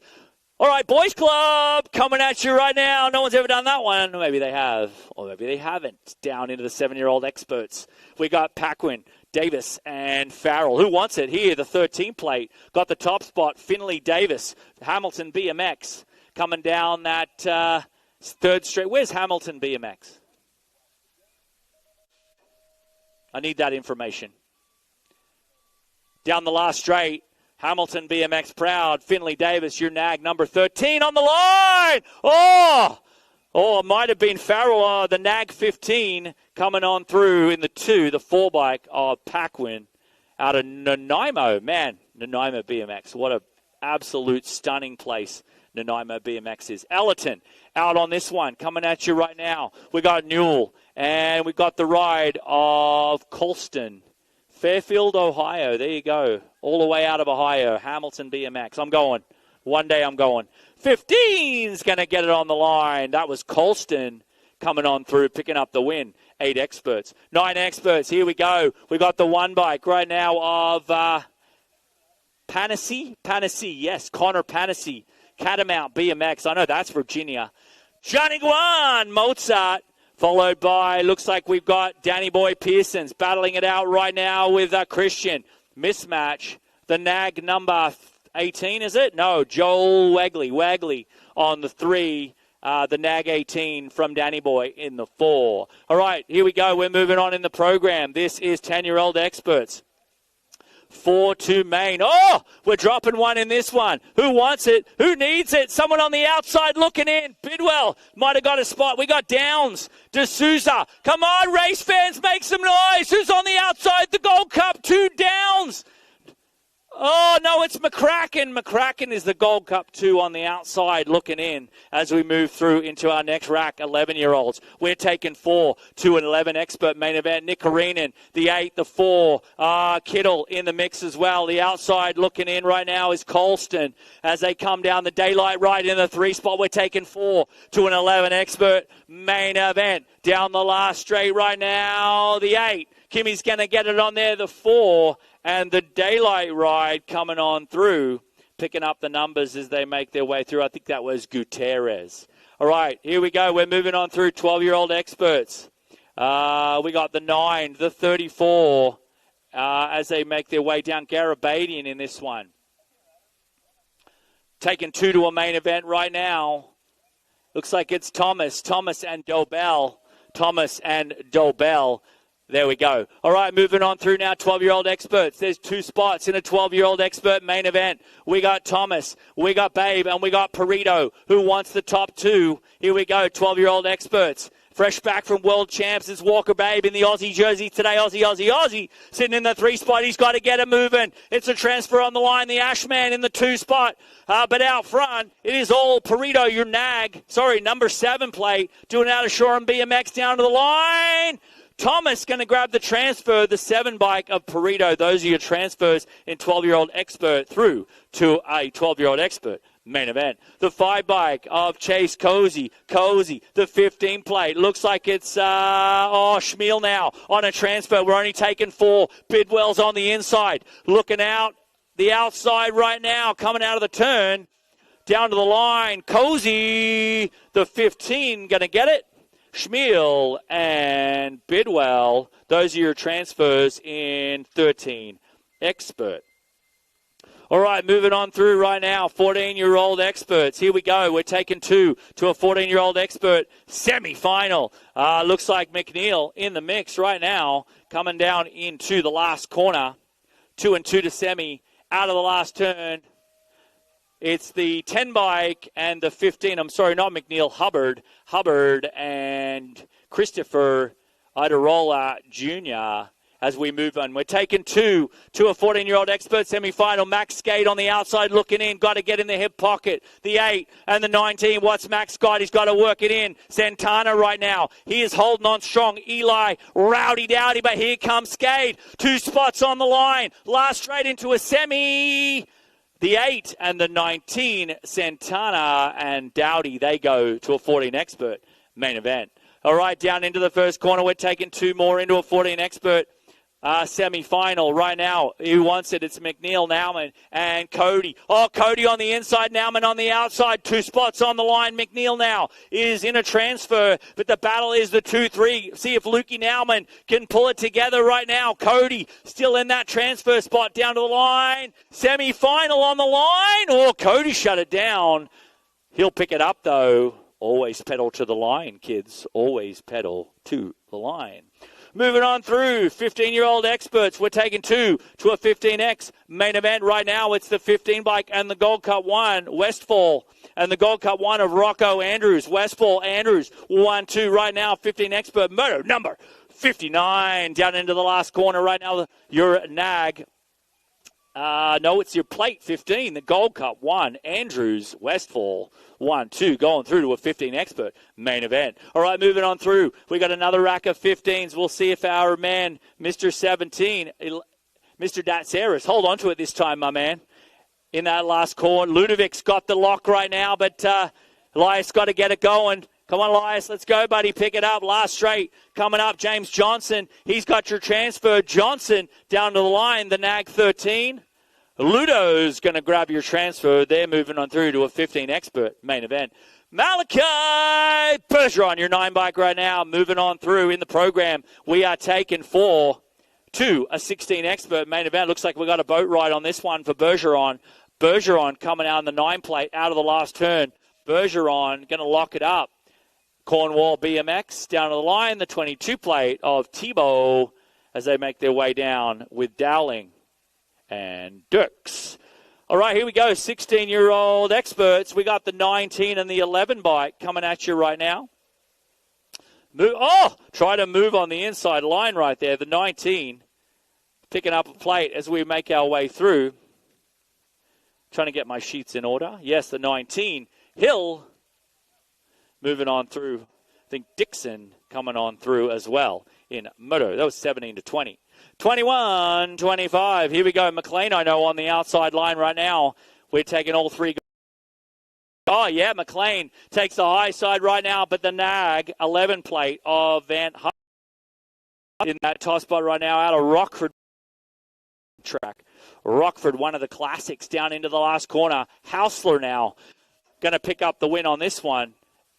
All right, Boys Club coming at you right now. No one's ever done that one. Maybe they have, or maybe they haven't. Down into the 7-year-old experts. We got Paquin, Davis, and Farrell. Who wants it? Here, the 13 plate. Got the top spot, Finley Davis. Hamilton BMX coming down that 3rd straight. Where's Hamilton BMX? I need that information. Down the last straight. Hamilton BMX proud. Finley Davis, your Nag number 13 on the line. Oh, it might have been Farrell, the Nag 15 coming on through in the 2, the 4 bike of Paquin out of Nanaimo. Man, Nanaimo BMX. What an absolute stunning place Nanaimo BMX is. Ellerton out on this one, coming at you right now. We got Newell, and we got the ride of Colston. Fairfield, Ohio. There you go. All the way out of Ohio. Hamilton BMX. I'm going. One day I'm going. 15's going to get it on the line. That was Colston coming on through, picking up the win. 8 experts. 9 experts. Here we go. We got the 1 bike right now of Panassi. Yes, Connor Panassi. Catamount BMX. I know that's Virginia. Johnny Guan, Mozart. Followed by, looks like we've got Danny Boy Pearsons battling it out right now with Christian. Mismatch. The Nag number 18, is it? No, Joel Wagley on the 3. The Nag 18 from Danny Boy in the 4. All right, here we go. We're moving on in the program. This is 10-year-old experts. 4-2 main. Oh, we're dropping one in this one. Who wants it? Who needs it? Someone on the outside looking in. Bidwell might have got a spot. We got Downs. D'Souza. Come on, race fans, make some noise. Who's on the outside? The Gold Cup, 2 Downs. Oh, no, it's McCracken. McCracken is the Gold Cup 2 on the outside looking in as we move through into our next rack, 11-year-olds. We're taking 4 to an 11 expert main event. Nick Karinen, the 8, the 4. Kittle in the mix as well. The outside looking in right now is Colston as they come down the daylight right in the 3 spot. We're taking 4 to an 11 expert main event. Down the last straight right now, the 8. Kimmy's going to get it on there, the 4. And the daylight ride coming on through picking up the numbers as they make their way through. I think that was Gutierrez. All right, here we go. We're moving on through 12-year-old experts. We got the 9, the 34, as they make their way down. Garabadian in this one. Taking 2 to a main event right now. Looks like it's Thomas and Dobell. Thomas and Dobell. There we go. All right, moving on through now, 12-year-old experts. There's 2 spots in a 12-year-old expert main event. We got Thomas, we got Babe, and we got Perito, who wants the top 2. Here we go, 12-year-old experts. Fresh back from world champs is Walker Babe in the Aussie jersey today. Aussie. Sitting in the 3 spot. He's got to get it moving. It's a transfer on the line. The Ashman in the 2 spot. But out front, it is all Perito, your nag. Sorry, number 7 plate. Doing out of Shore and BMX down to the line. Thomas going to grab the transfer, the 7 bike of Perito. Those are your transfers in 12-year-old expert through to a 12-year-old expert main event. The 5 bike of Chase Cozy, the 15 plate. Looks like it's, Schmiel now on a transfer. We're only taking 4. Bidwell's on the inside. Looking out the outside right now, coming out of the turn. Down to the line, Cozy, the 15, going to get it. Schmiel and Bidwell, those are your transfers in 13 expert. All right, moving on through right now, 14-year-old experts. Here we go. We're taking 2 to a 14-year-old expert semi-final. Looks like McNeil in the mix right now, coming down into the last corner. 2 and 2 to semi, out of the last turn. It's the 10 bike and the 15. I'm sorry, not McNeil, Hubbard and Christopher Idarola Jr. as we move on. We're taking 2 to a 14-year-old expert semifinal. Max Skate on the outside looking in. Got to get in the hip pocket. The 8 and the 19. What's Max got? He's got to work it in. Santana right now. He is holding on strong. Eli, rowdy dowdy, but here comes Skate. 2 spots on the line. Last straight into a semi. The 8 and the 19, Santana and Dowdy, they go to a 14 expert main event. All right, down into the first corner. We're taking 2 more into a 14 expert semi-final right now. Who wants it? It's McNeil, Nauman, and Cody. Oh, Cody on the inside, Nauman on the outside. 2 spots on the line. McNeil now is in a transfer, but the battle is the 2-3. See if Lukey Nauman can pull it together right now. Cody still in that transfer spot down to the line. Semi-final on the line. Oh, Cody shut it down. He'll pick it up, though. Always pedal to the line, kids. Always pedal to the line. Moving on through 15-year-old experts. We're taking 2 to a 15X main event right now. It's the 15 bike and the Gold Cup 1, Westfall, and the Gold Cup 1 of Rocco Andrews. Westfall Andrews 1-2 right now. 15 expert moto number 59 down into the last corner right now. Your nag. No, it's your plate 15, the Gold Cup 1, Andrews, Westfall 1-2, going through to a 15 expert main event. All right, moving on through. We got another rack of 15s. We'll see if our man, Mr. 17, Mr. Datsaris, hold on to it this time, my man. In that last corner, Ludovic's got the lock right now, but Elias got to get it going. Come on, Elias, let's go, buddy. Pick it up. Last straight coming up. James Johnson, he's got your transfer. Johnson down to the line, the nag 13. Ludo's going to grab your transfer. They're moving on through to a 15 expert main event. Malachi Bergeron, your 9 bike right now, moving on through in the program. We are taking 4 to a 16 expert main event. Looks like we got a boat ride on this one for Bergeron. Bergeron coming out in the 9 plate out of the last turn. Bergeron going to lock it up. Cornwall BMX down to the line. The 22 plate of Tebow as they make their way down with Dowling and Dirks. All right, here we go. 16-year-old experts. We got the 19 and the 11 bike coming at you right now. Try to move on the inside line right there. The 19 picking up a plate as we make our way through. Trying to get my sheets in order. Yes, the 19. Hill moving on through. I think Dixon coming on through as well in moto. That was 17 to 20. 21-25. Here we go. McLean, I know, on the outside line right now. We're taking all 3. Oh, yeah, McLean takes the high side right now, but the nag 11 plate of Van Hutt in that toss spot right now out of Rockford. track. Rockford, one of the classics, down into the last corner. Hausler now going to pick up the win on this one.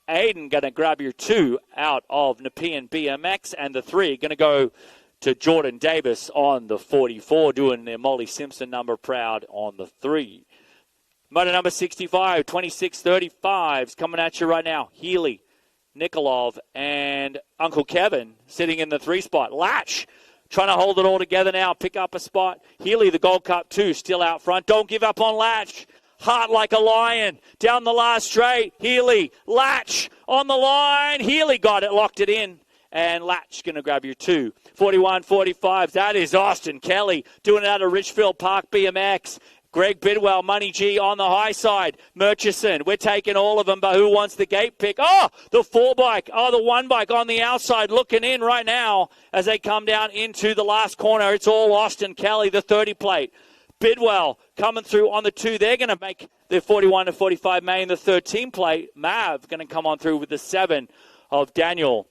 Aiden going to grab your 2 out of Nepean BMX, and the 3 going to go to Jordan Davis on the 44, doing their Molly Simpson number proud on the 3. Motor number 65, 2635's coming at you right now. Healy, Nikolov, and Uncle Kevin sitting in the 3 spot. Latch trying to hold it all together now, pick up a spot. Healy, the Gold Cup 2, still out front. Don't give up on Latch. Heart like a lion down the last straight. Healy, Latch on the line. Healy got it, locked it in. And Latch going to grab your 2. 41-45. That is Austin Kelly doing it out of Richfield Park BMX. Greg Bidwell, Money G on the high side. Murchison, we're taking all of them, but who wants the gate pick? Oh, the 4 bike. Oh, the 1 bike on the outside looking in right now as they come down into the last corner. It's all Austin Kelly, the 30 plate. Bidwell coming through on the 2. They're going to make their 41-45 main, the 13 plate. Mav going to come on through with the 7 of Daniel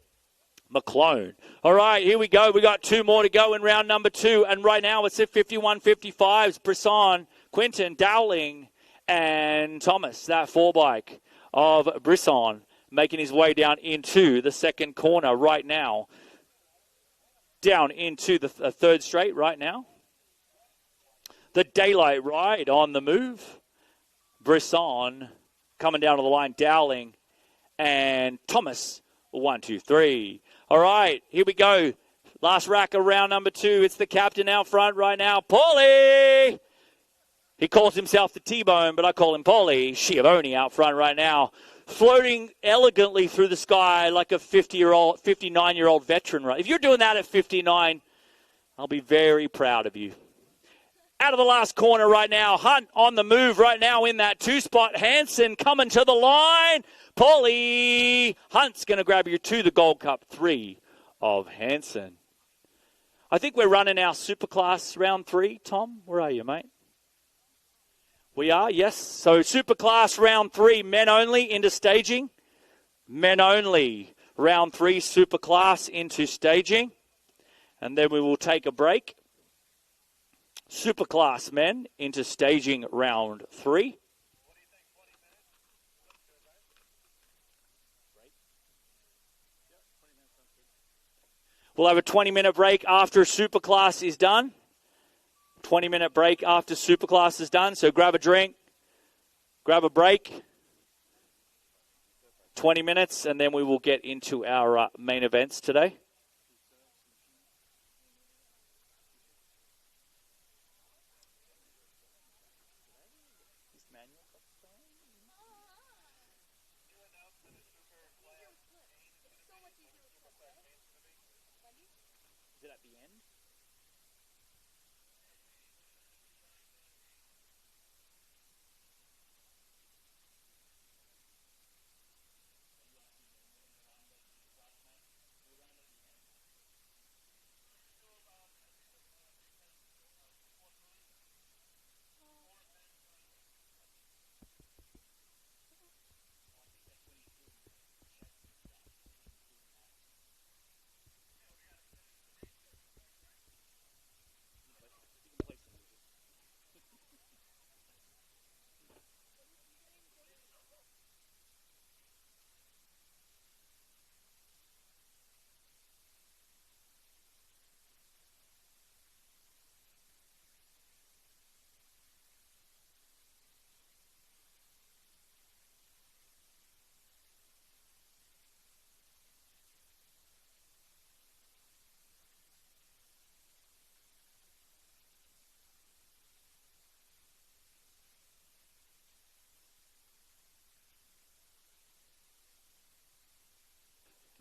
McClone. All right, here we go. We got 2 more to go in round number 2. And right now it's at 51-55's Brisson, Quinton, Dowling, and Thomas. That 4 bike of Brisson making his way down into the second corner right now. Down into the 3rd straight right now. The Daylight Ride on the move. Brisson coming down to the line. Dowling and Thomas. 1, 2, 3. All right, here we go. Last rack of round number 2. It's the captain out front right now. Paulie! He calls himself the T-Bone, but I call him Paulie. Schiavone out front right now. Floating elegantly through the sky like a 59-year-old veteran. Right? If you're doing that at 59, I'll be very proud of you. Out of the last corner right now. Hunt on the move right now in that 2 spot. Hansen coming to the line. Paulie. Hunt's going to grab your 2, the Gold Cup 3 of Hansen. I think we're running our Superclass round 3. Tom, where are you, mate? We are, yes. So Superclass round 3, men only into staging. Men only. Round 3, Superclass into staging. And then we will take a break. Superclass men into staging round 3. We'll have a 20-minute break after Superclass is done. 20-minute break after Superclass is done. So grab a drink, grab a break. 20 minutes, and then we will get into our main events today. Is it at the end?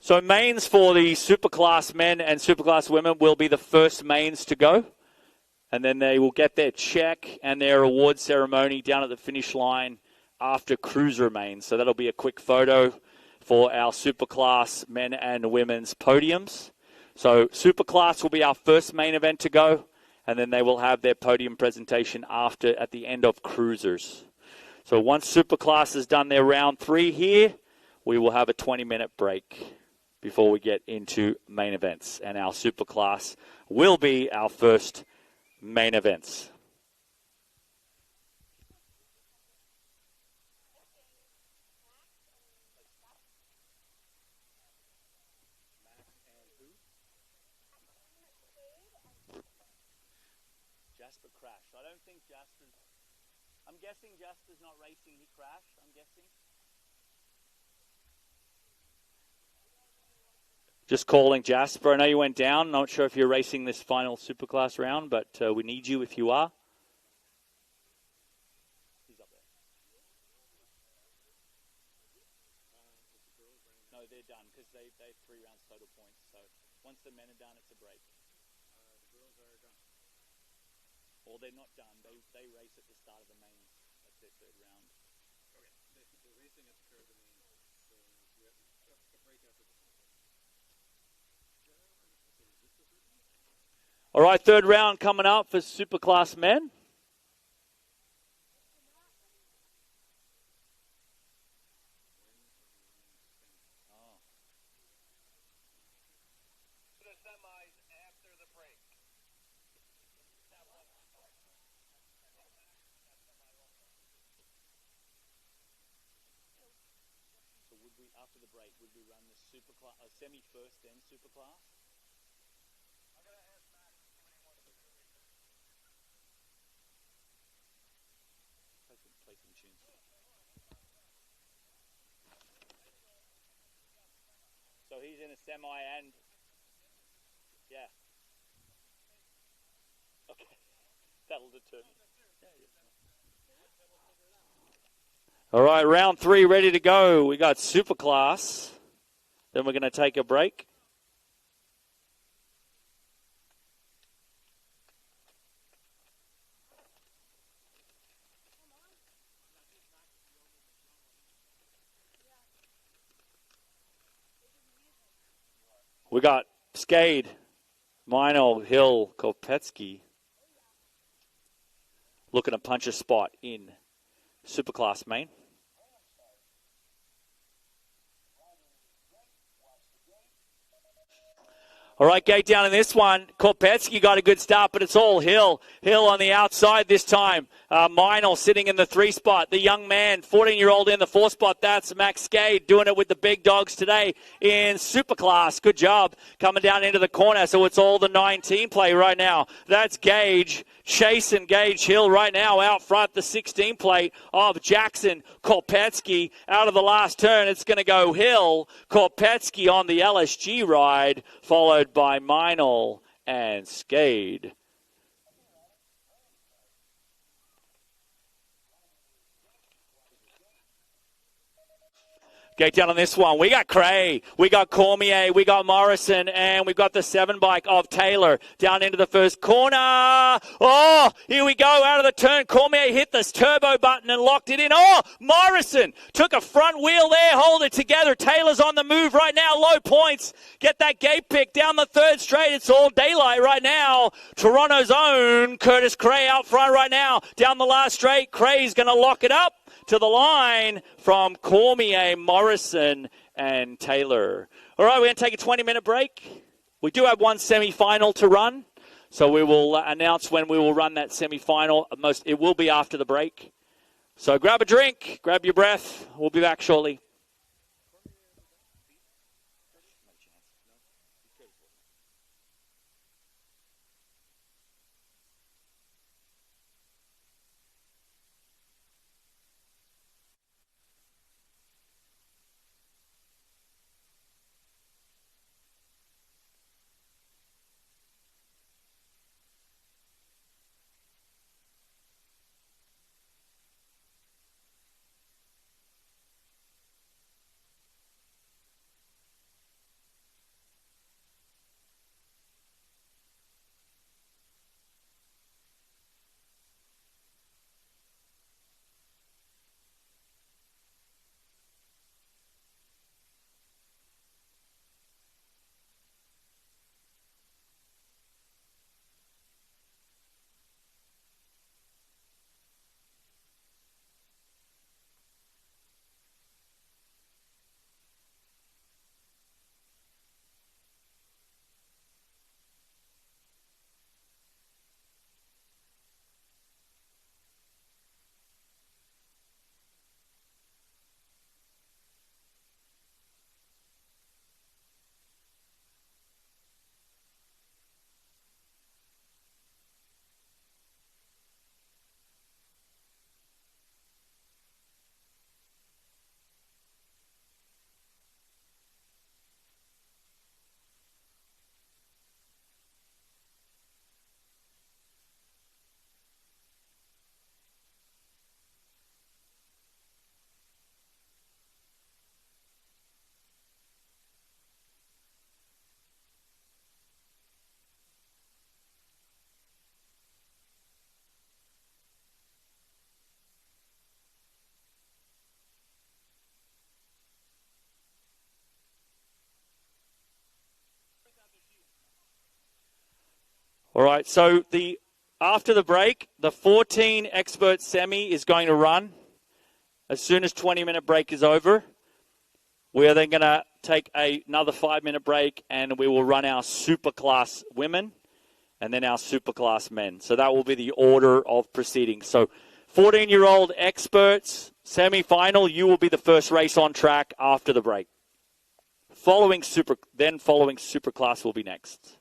So mains for the Superclass men and Superclass women will be the first mains to go. And then they will get their check and their award ceremony down at the finish line after Cruiser mains. So that'll be a quick photo for our Superclass men and women's podiums. So Superclass will be our first main event to go. And then they will have their podium presentation after at the end of Cruisers. So once Superclass has done their round 3 here, we will have a 20-minute break before we get into main events. And our Superclass will be our first main events. Jasper crashed. I don't think Jasper's... I'm guessing Jasper's not racing. He crashed, I'm guessing. Just calling Jasper. I know you went down. Not sure if you're racing this final Superclass round, but we need you if you are. He's up there. No, they're done because they have 3 rounds total points. So once the men are done, it's a break. The girls are done. Or they're not done. They race at the start of the mains. That's their 3rd round. Okay. They're racing at the start of the mains. So that's the break after the... All right, 3rd round coming up for Superclass men. So would we, after the break, would we run the Superclass, semi first, then Superclass? Play some tunes. So he's in a semi and... Yeah. Okay. That'll determine. All right, round 3 ready to go. We got Superclass. Then we're going to take a break. We got Skade, Meinl, Hill, Kopetsky looking to punch a spot in Superclass main. All right, gate down in this one. Kopetsky got a good start, but it's all Hill. Hill on the outside this time. Meinl sitting in the 3 spot. The young man, 14-year-old in the 4 spot. That's Max Skade doing it with the big dogs today in Superclass. Good job coming down into the corner. So it's all the 19 play right now. That's Gage. Chasing Gage Hill right now out front. The 16 plate of Jackson Kopetsky out of the last turn. It's going to go Hill. Kopetsky on the LSG ride, followed by Meinl and Skade. Gate down on this one. We got Cray, we got Cormier, we got Morrison, and we've got the 7 bike of Taylor down into the first corner. Oh, here we go out of the turn. Cormier hit this turbo button and locked it in. Oh, Morrison took a front wheel there, hold it together. Taylor's on the move right now, low points. Get that gate pick down the 3rd straight. It's all daylight right now. Toronto's own Curtis Cray out front right now. Down the last straight, Cray's going to lock it up to the line from Cormier, Morrison, and Taylor. All right, we're going to take a 20-minute break. We do have one semi-final to run, so we will announce when we will run that semi-final. It will be after the break. So grab a drink, grab your breath. We'll be back shortly. All right, so after the break, the 14 expert semi is going to run. As soon as 20-minute break is over, we are then going to take another 5-minute break, and we will run our superclass women and then our superclass men. So that will be the order of proceedings. So 14-year-old experts, semi-final, you will be the first race on track after the break. Following superclass will be next.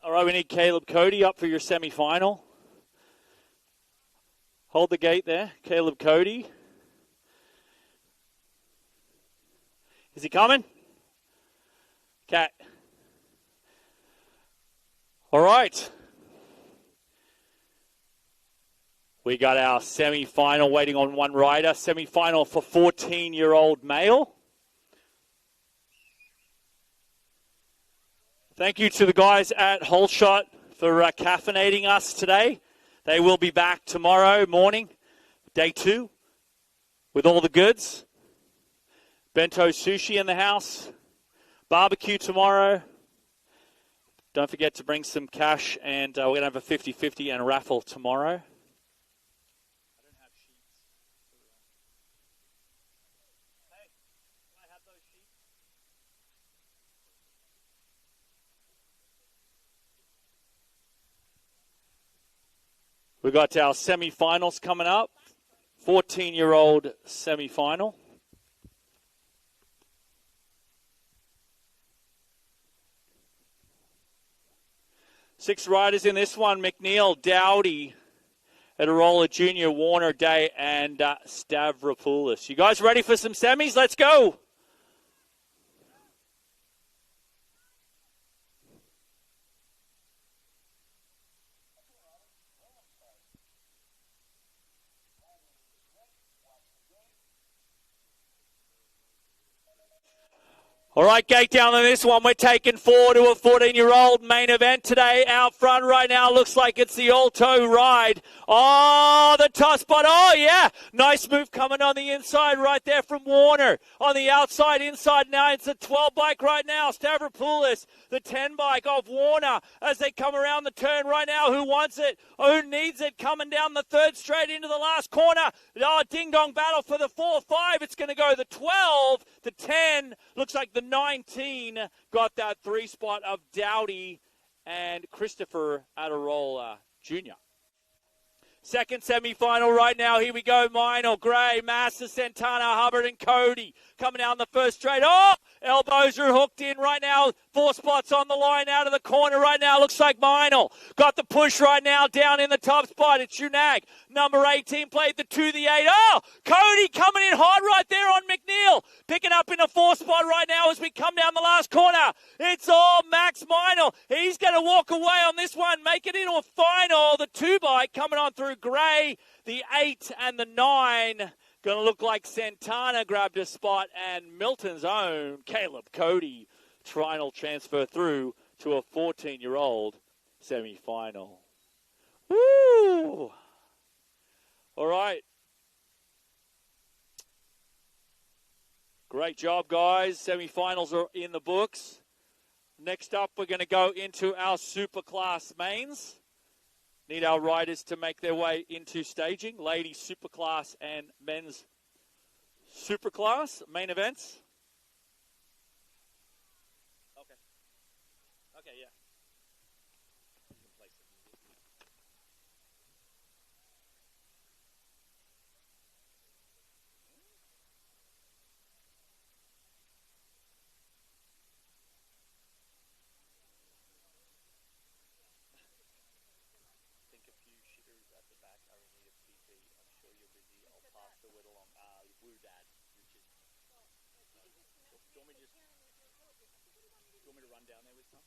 All right, we need Caleb Cody up for your semi-final. Hold the gate there, Caleb Cody. Is he coming? Cat. All right. We got our semi-final waiting on one rider. Semi-final for 14-year-old male. Thank you to the guys at Holshot for caffeinating us today. They will be back tomorrow morning, day 2, with all the goods. Bento sushi in the house. Barbecue tomorrow. Don't forget to bring some cash, and we're going to have a 50-50 and a raffle tomorrow. We've got our semi-finals coming up. 14-year-old semi-final. Six riders in this one: McNeil, Dowdy, Etarola Jr., Warner, Day, and Stavropoulos. You guys ready for some semis? Let's go! All right, gate down on this one. We're taking 4 to a 14-year-old main event today. Out front right now, looks like it's the Alto ride. Oh, the top spot. Oh, yeah. Nice move coming on the inside right there from Warner. On the outside, inside now, it's a 12 bike right now. Stavropoulos, the 10 bike of Warner as they come around the turn right now. Who wants it? Who needs it? Coming down the third straight into the last corner. Oh, ding-dong battle for the 4-5. It's going to go the 12, the 10. Looks like the 19 got that 3 spot of Dowdy and Christopher Etarola Jr. Second semi-final right now. Here we go. Minor, Gray, Massa, Santana, Hubbard, and Cody coming down the first straight. Oh, elbows are hooked in right now. 4 spots on the line out of the corner right now. Looks like Minor got the push right now down in the top spot. It's Unag. Number 18 played the 2, the 8. Oh, Cody coming in hard right there on McNeil. Picking up in a 4 spot right now as we come down the last corner. It's all Max Minor. He's going to walk away on this one. Make it into a final. The 2 bike coming on through Gray. The 8 and the 9. Going to look like Santana grabbed a spot, and Milton's own Caleb Cody final transfer through to a 14-year-old semi-final. Woo! All right. Great job, guys. Semi-finals are in the books. Next up, we're going to go into our Superclass mains. Need our riders to make their way into staging. Ladies Superclass and men's Superclass main events. Okay, yeah. Do you want me to run down there with some?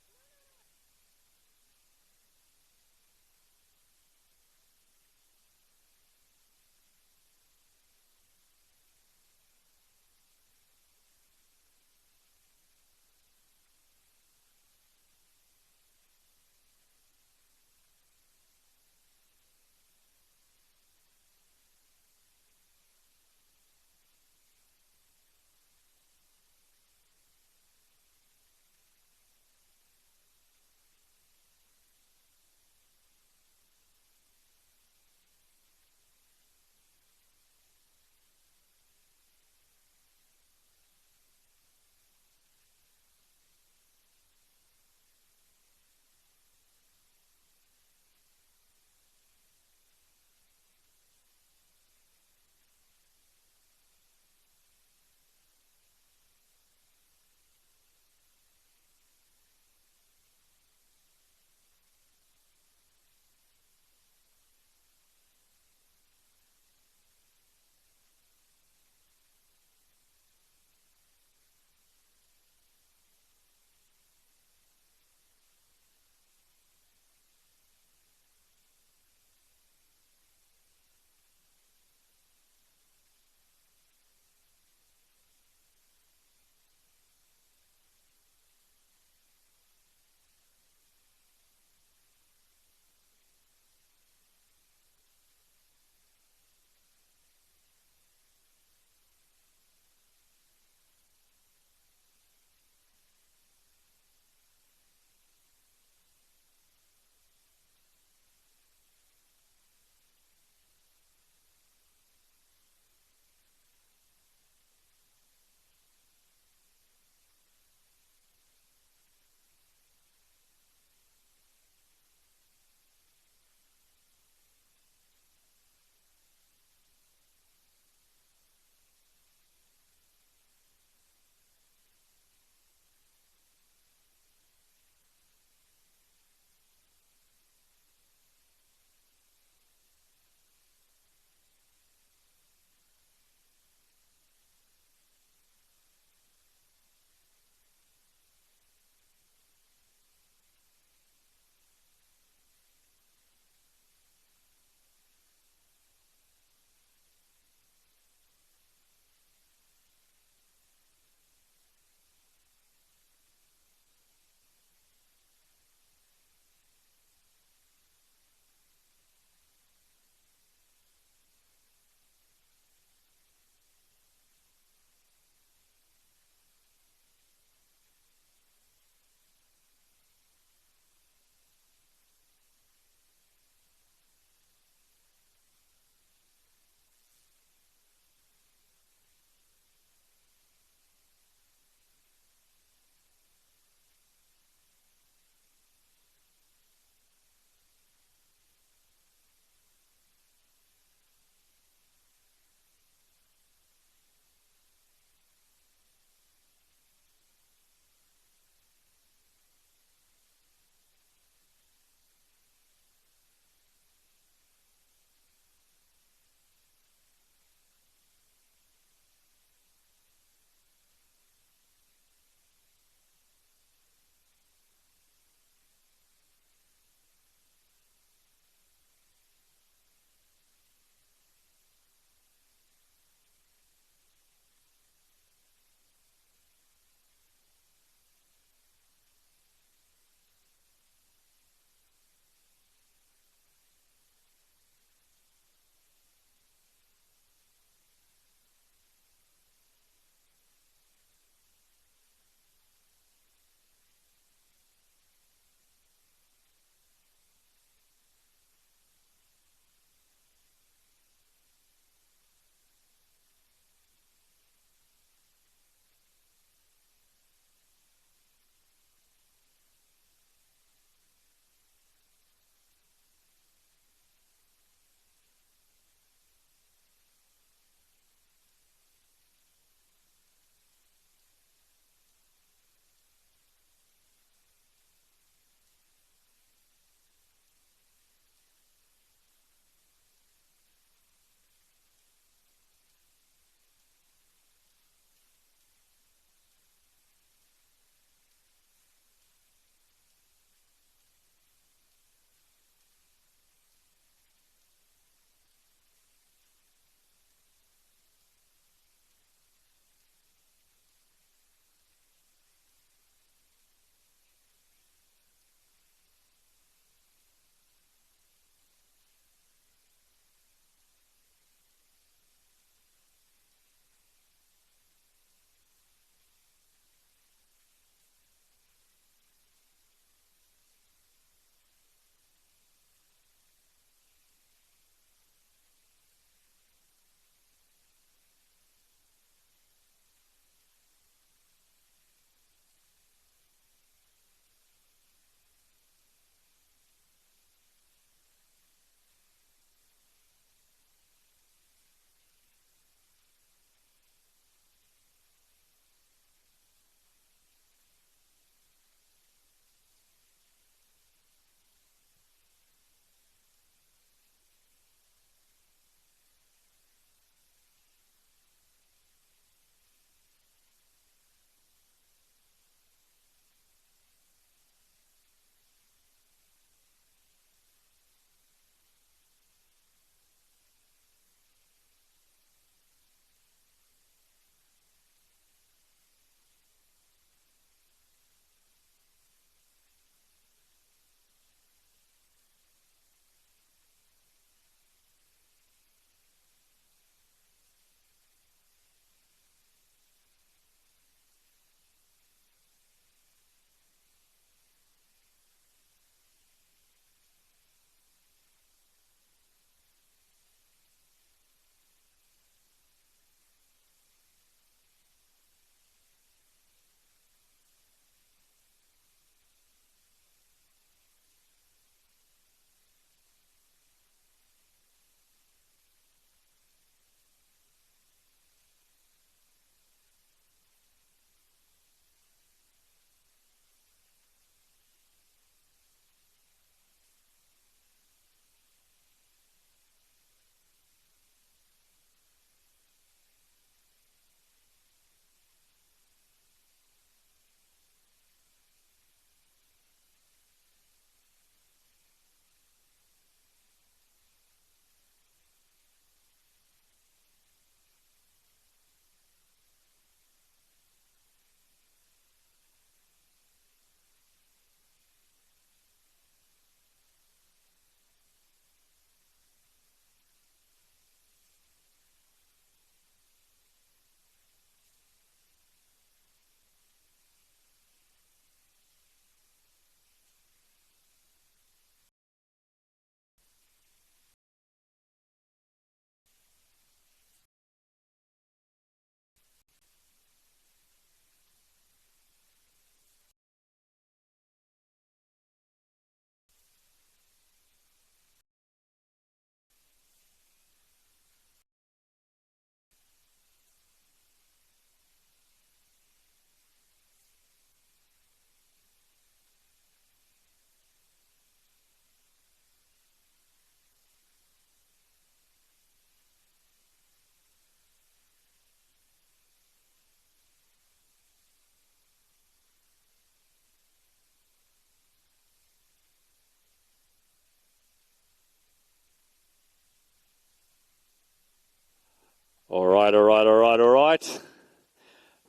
right, all right, all right, all right.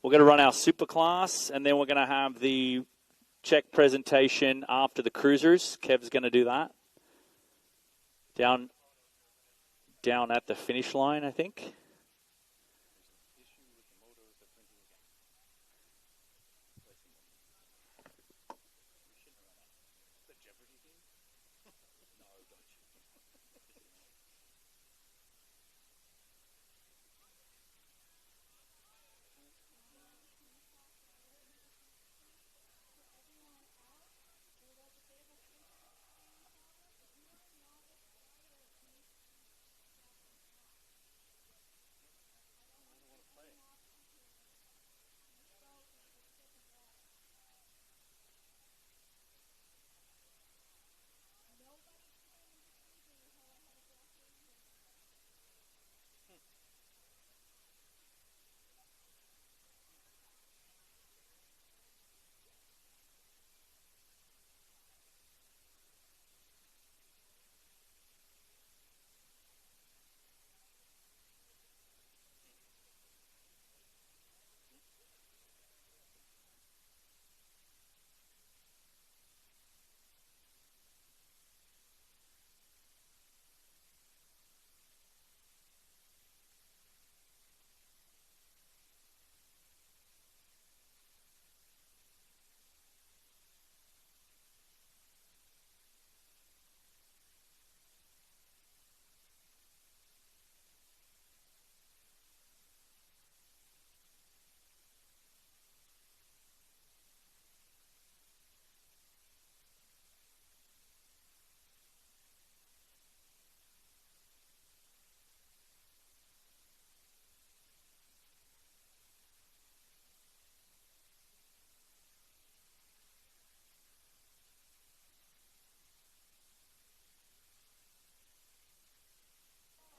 We're going to run our super class, and then we're going to have the check presentation after the cruisers. Kev's going to do that. Down at the finish line, I think.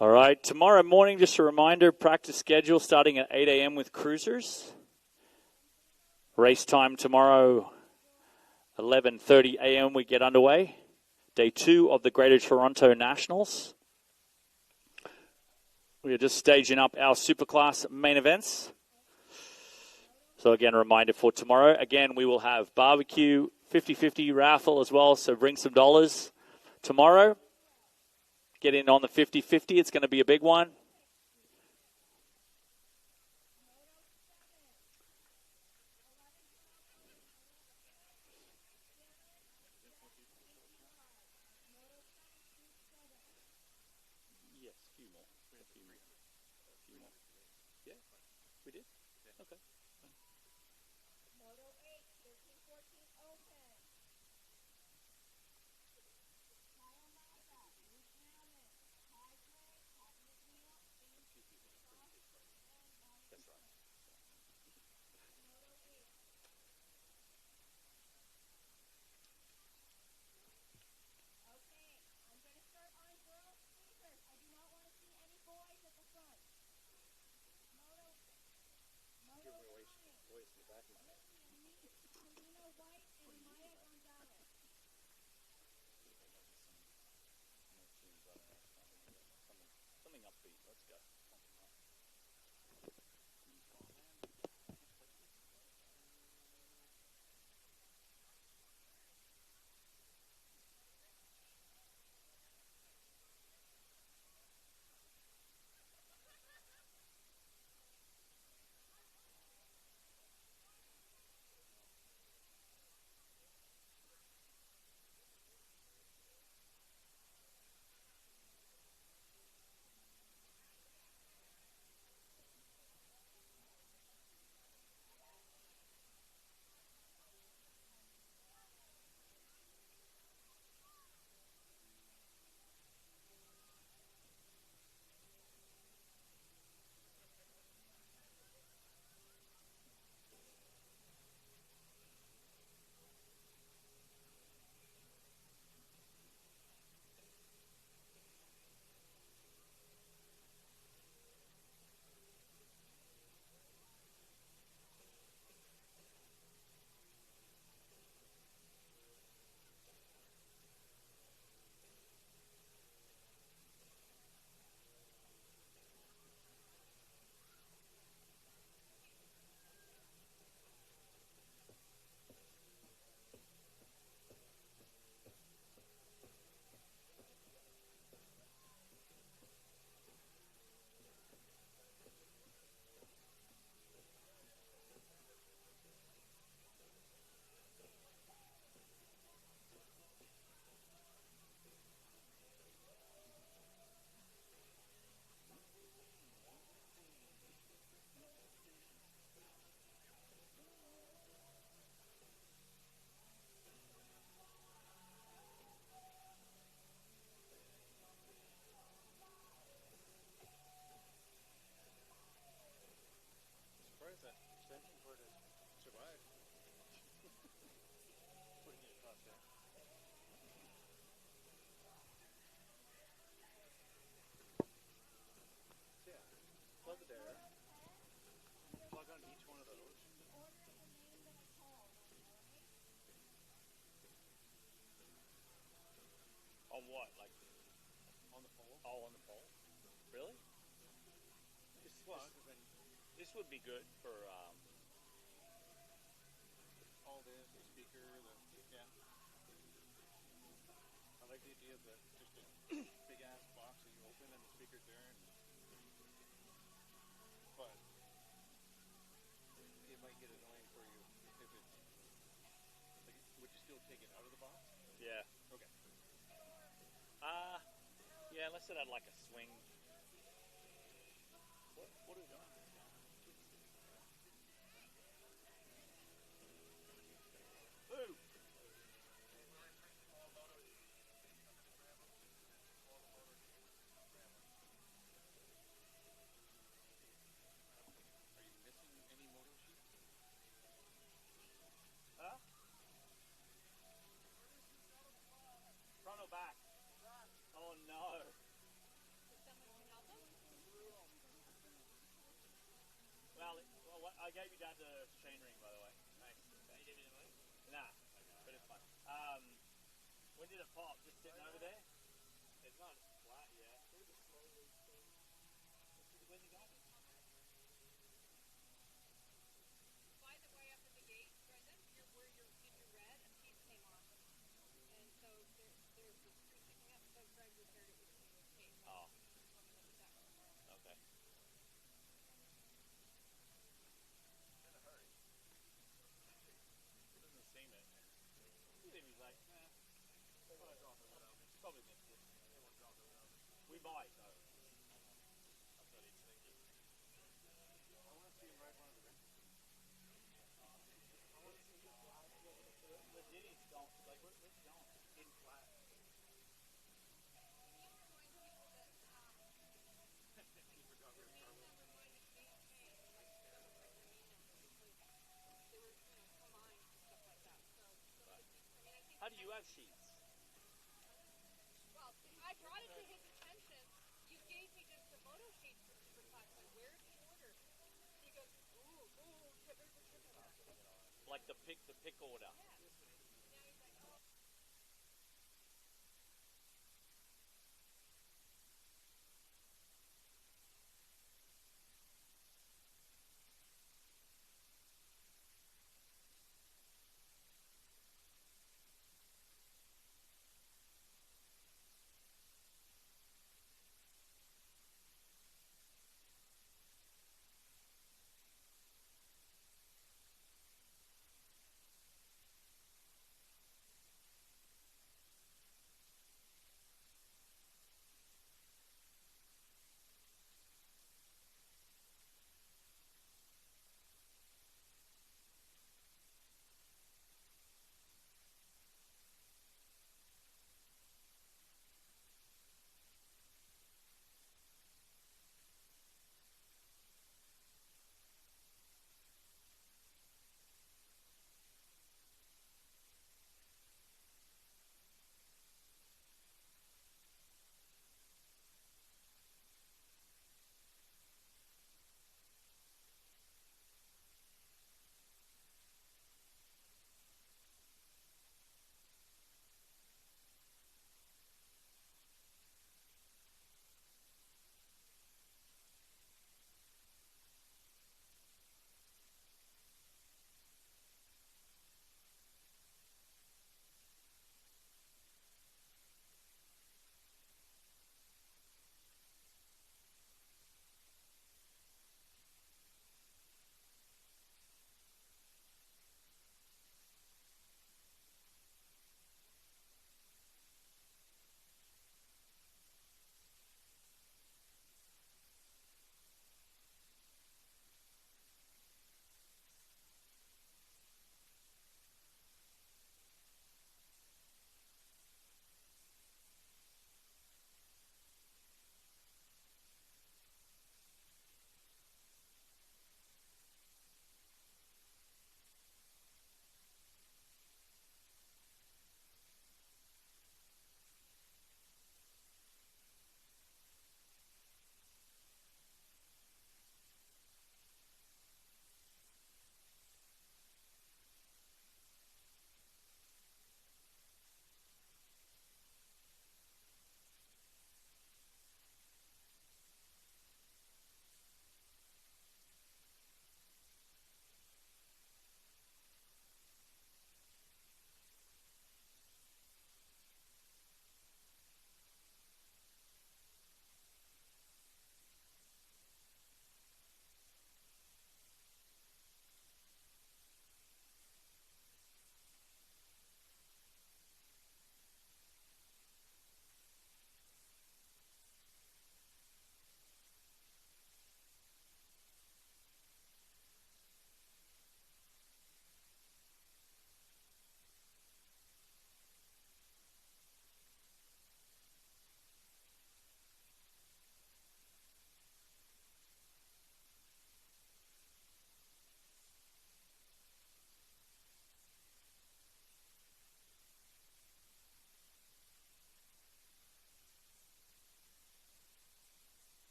All right, tomorrow morning, just a reminder, practice schedule starting at 8 a.m. with cruisers. Race time tomorrow, 11:30 a.m. we get underway. Day 2 of the Greater Toronto Nationals. We are just staging up our Superclass main events. So again, a reminder for tomorrow. Again, we will have barbecue, 50-50 raffle as well, so bring some dollars tomorrow. Get in on the 50-50. It's going to be a big one. Yes, a few more. A few more. Yeah, we did? Okay. Moto 8, 13, 14, open. Kyle Massa, Luke Allen, Ty Gray, Pat McNeil, James Cross, and Bobby. That's right. Moto 8. Okay, I'm going to start on girls sneakers. I do not want to see any boys at the front. Moto On what? Like on the pole. on the pole? Really? This would be good for. All this, the speaker, yeah. I like the idea of just a big ass box that you open and the speaker's there. But it might get annoying for you if it's like. Would you still take it out of the box? Yeah. Okay. Yeah. Unless it had like a swing. What is that? Who? Are you missing any moto sheets? Huh? Front or back? Oh no. Did someone help them? Well, I gave you Dad the chain ring, by the way. Thanks. You didn't really? Nah, but it's fun. When did it pop? Just sitting over there? It's not flat yet. Where's it going? By the way, up at the gate, Brendan, where you're in your red, a piece came off. And so there's this tree sticking up, so Greg repaired it with tape. Oh, Let me look at that tomorrow. okay. In a hurry. He doesn't seem it. You think he's like, eh. Probably missed it. We might, though. That's what he's thinking. I want to see him ride one of the rims. Where did he stop? Like, where's he going? In flat. How do you have sheets? Well, I brought it to his attention. You gave me just the moto sheet for class. Like, where did you order? He goes, there's a triple pack. Like the pick order. Yeah.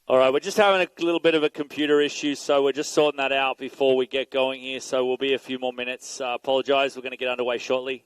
All right, we're just having a little bit of a computer issue, so we're just sorting that out before we get going here. So we'll be a few more minutes. Apologise, we're going to get underway shortly.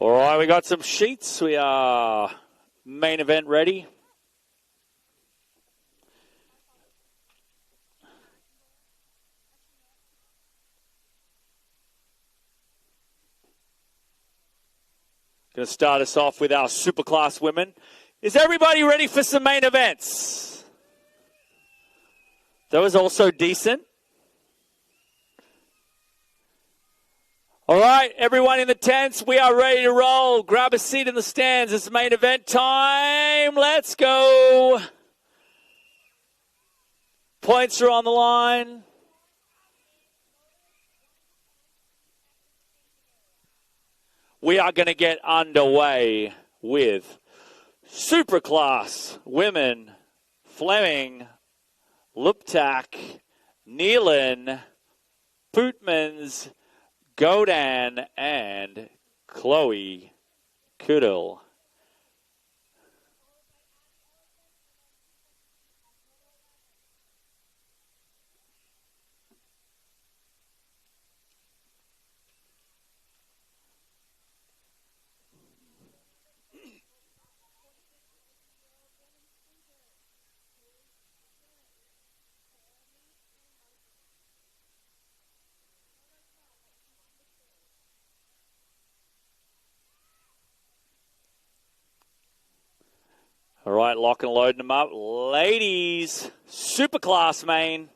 All right, we got some sheets. We are main event ready. Going to start us off with our Superclass women. Is everybody ready for some main events? That was also decent. All right, everyone in the tents, we are ready to roll. Grab a seat in the stands. It's main event time. Let's go. Points are on the line. We are going to get underway with Superclass women. Fleming, Luptak, Nealon, Pootmans, Godan, and Chloe Kuddle. All right, lock and loading them up. Ladies, Superclass main.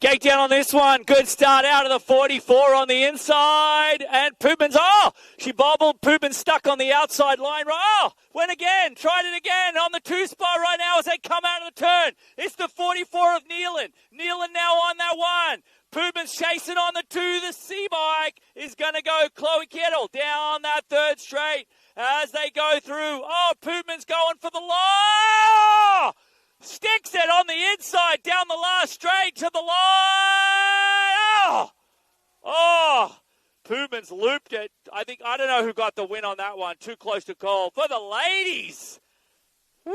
Gate down on this one. Good start out of the 44 on the inside. And Poopman's, she bobbled. Poopman stuck on the outside line. Went again. Tried it again on the 2 spot right now as they come out of the turn. It's the 44 of Nealon. Nealon now on that one. Poopman's chasing on the 2. The C-bike is going to go Chloe Kettle down that 3rd straight as they go through. Poopman's going for the line. Sticks it on the inside, down the last straight to the line. Poopman's looped it. I don't know who got the win on that one. Too close to call. For the ladies. Woo!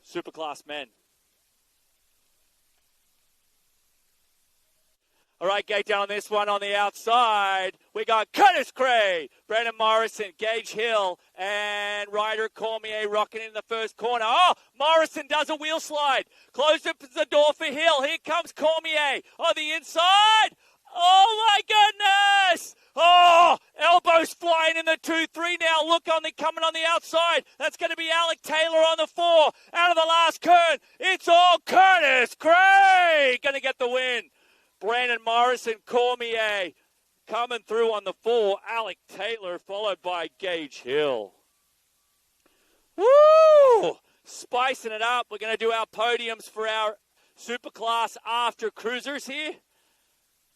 Superclass men. All right, gate down on this one on the outside. We got Curtis Cray, Brandon Morrison, Gage Hill, and Ryder Cormier rocking in the first corner. Morrison does a wheel slide. Closes the door for Hill. Here comes Cormier on the inside. Oh, my goodness. Elbows flying in the 2-3 now. Look coming on the outside. That's going to be Alec Taylor on the 4. Out of the last turn. It's all Curtis Cray. Going to get the win. Brandon Morrison, Cormier coming through on the 4. Alec Taylor followed by Gage Hill. Woo! Spicing it up. We're going to do our podiums for our Superclass after cruisers here.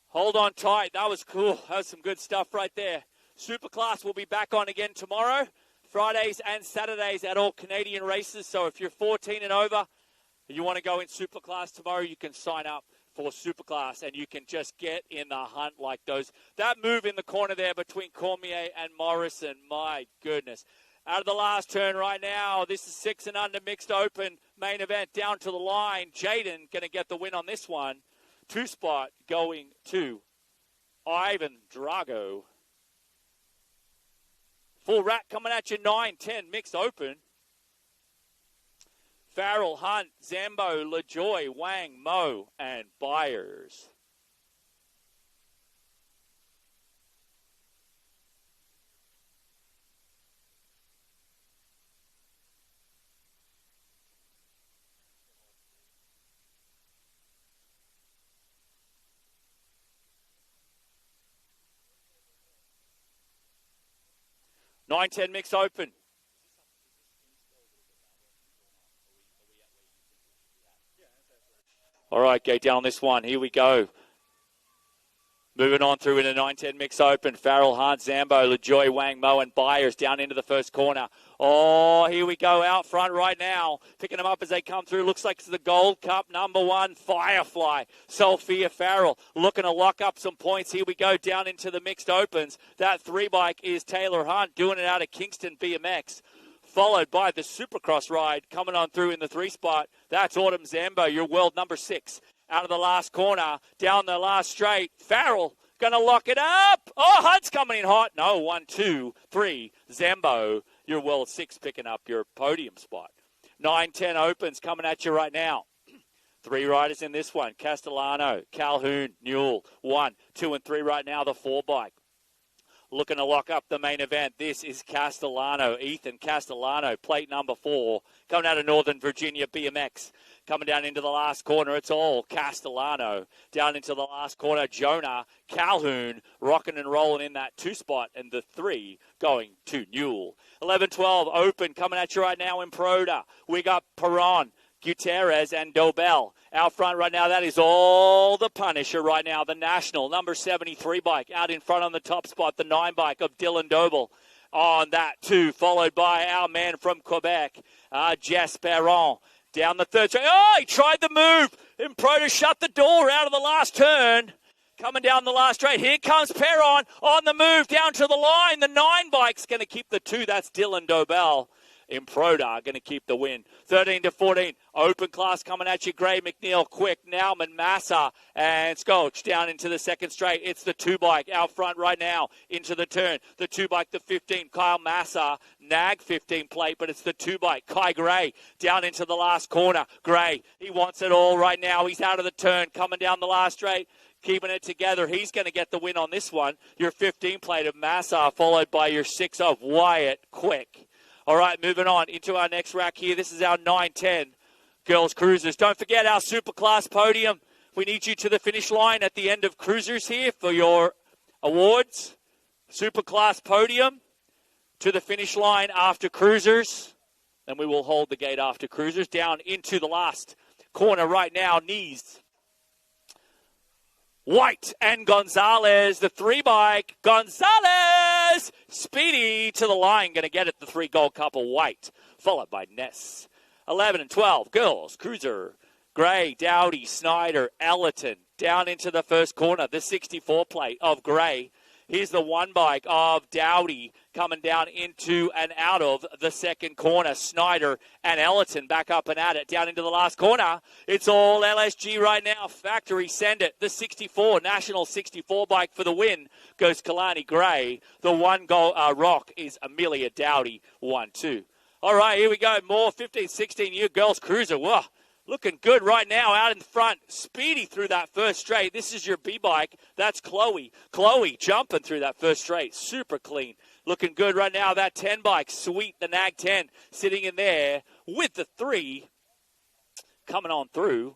Hold on tight. That was cool. That was some good stuff right there. Superclass will be back on again tomorrow, Fridays and Saturdays at all Canadian races. So if you're 14 and over and you want to go in Superclass tomorrow, you can sign up for Superclass, and you can just get in the hunt like those. That move in the corner there between Cormier and Morrison, my goodness. Out of the last turn right now, this is 6 and under mixed open main event down to the line. Jaden going to get the win on this one. 2 spot going to Ivan Drago. Full rack coming at you, 9-10 mixed open. Farrell, Hunt, Zambo, LaJoy, Wang, Mo, and Byers. (9-10) mix open. All right, go down this one. Here we go. Moving on through into 9-10 mix open. Farrell, Hunt, Zambo, LaJoy, Wang, Mo, and Byers down into the first corner. Oh, here we go out front right now. Picking them up as they come through. Looks like it's the Gold Cup number 1, Firefly. Sophia Farrell looking to lock up some points. Here we go down into the mixed opens. That 3-bike is Taylor Hunt doing it out of Kingston BMX. Followed by the Supercross ride coming on through in the 3 spot. That's Autumn Zambo, your world number 6. Out of the last corner, down the last straight. Farrell going to lock it up. Oh, Hunt's coming in hot. No, 1, 2, 3. Zambo, your world 6, picking up your podium spot. 9-10 opens coming at you right now. 3 riders in this one. Castellano, Calhoun, Newell. 1, 2, and 3 right now, the 4-bike. Looking to lock up the main event. This is Castellano, Ethan Castellano, plate number 4, coming out of Northern Virginia BMX. Coming down into the last corner, it's all Castellano. Down into the last corner, Jonah, Calhoun, rocking and rolling in that 2 spot, and the 3 going to Newell. 11-12 open, coming at you right now in Proda. We got Perron, Gutierrez, and Dobell. Out front right now, that is all the Punisher right now, the National, number 73 bike. Out in front on the top spot, the 9 bike of Dylan Dobell. On that 2, followed by our man from Quebec, Jess Perron. Down the third straight. Oh, he tried the move. And Proda shut the door out of the last turn. Coming down the last straight. Here comes Perron on the move down to the line. The 9 bike's going to keep the 2. That's Dylan Dobell. Improda going to keep the win. 13-14. Open class coming at you. Gray, McNeil, Quick, Nauman, Massa, and Skolch down into the second straight. It's the 2 bike out front right now into the turn. The 2 bike, the 15. Kyle Massa, nag 15 plate, but it's the 2 bike. Kai Gray down into the last corner. Gray, he wants it all right now. He's out of the turn coming down the last straight. Keeping it together. He's going to get the win on this one. Your 15 plate of Massa, followed by your 6 of Wyatt Quick. All right, moving on into our next rack here. This is our 9-10 girls cruisers. Don't forget our Superclass podium. We need you to the finish line at the end of cruisers here for your awards. Superclass podium to the finish line after cruisers. And we will hold the gate after cruisers. Down into the last corner right now. Knees. White and Gonzalez, the 3 bike. Gonzalez, speedy to the line, going to get it. The 3 gold couple, White, followed by Ness. 11-12, girls, cruiser. Gray, Dowdy, Snyder, Ellerton, down into the first corner. The 64 plate of Gray. Here's the 1 bike of Dowdy coming down into and out of the second corner. Snyder and Ellerton back up and at it. Down into the last corner. It's all LSG right now. Factory send it. The 64, National 64 bike for the win goes Kalani Gray. The 1 goal rock is Amelia Dowdy. 1-2. All right, here we go. More 15-16-year girls cruiser. Whoa. Looking good right now out in front. Speedy through that first straight. This is your B-bike. That's Chloe. Chloe jumping through that first straight. Super clean. Looking good right now. That 10 bike. Sweet, the Nag 10 sitting in there with the 3 coming on through.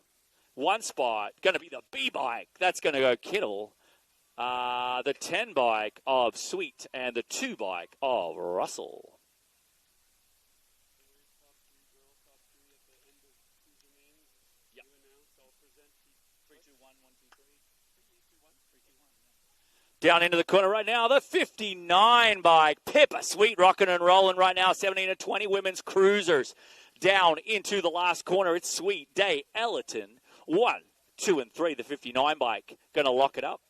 1 spot. Going to be the B-bike. That's going to go Kittle. The 10 bike of Sweet and the 2 bike of Russell. Down into the corner right now, the 59 bike. Pippa Sweet rocking and rolling right now. 17-20 women's cruisers. Down into the last corner, it's Sweet Day Ellerton. 1, 2, and 3, the 59 bike. Going to lock it up.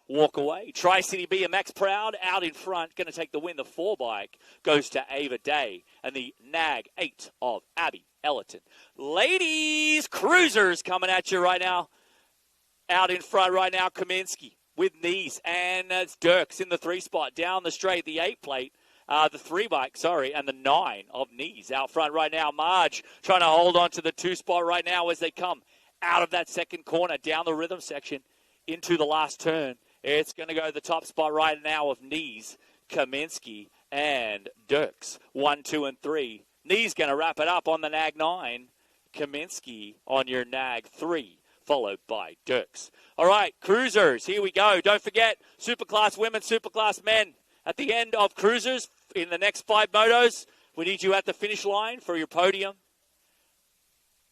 Walk away. Tri-City BMX proud. Out in front. Going to take the win. The 4 bike goes to Ava Day. And the Nag 8 of Abby Ellerton. Ladies, cruisers coming at you right now. Out in front right now, Kaminsky with Knees, and it's Dirks in the 3 spot. Down the straight, the 8 plate, the 3 bike, and the 9 of Knees. Out front right now, Marge trying to hold on to the 2 spot right now as they come out of that second corner, down the rhythm section, into the last turn. It's going to go to the top spot right now of Knees, Kaminsky, and Dirks. 1, 2, and 3. Knees going to wrap it up on the Nag 9. Kaminsky on your Nag 3. Followed by Dirks. All right, cruisers, here we go. Don't forget, Superclass women, Superclass men. At the end of cruisers, in the next 5 motos, we need you at the finish line for your podium.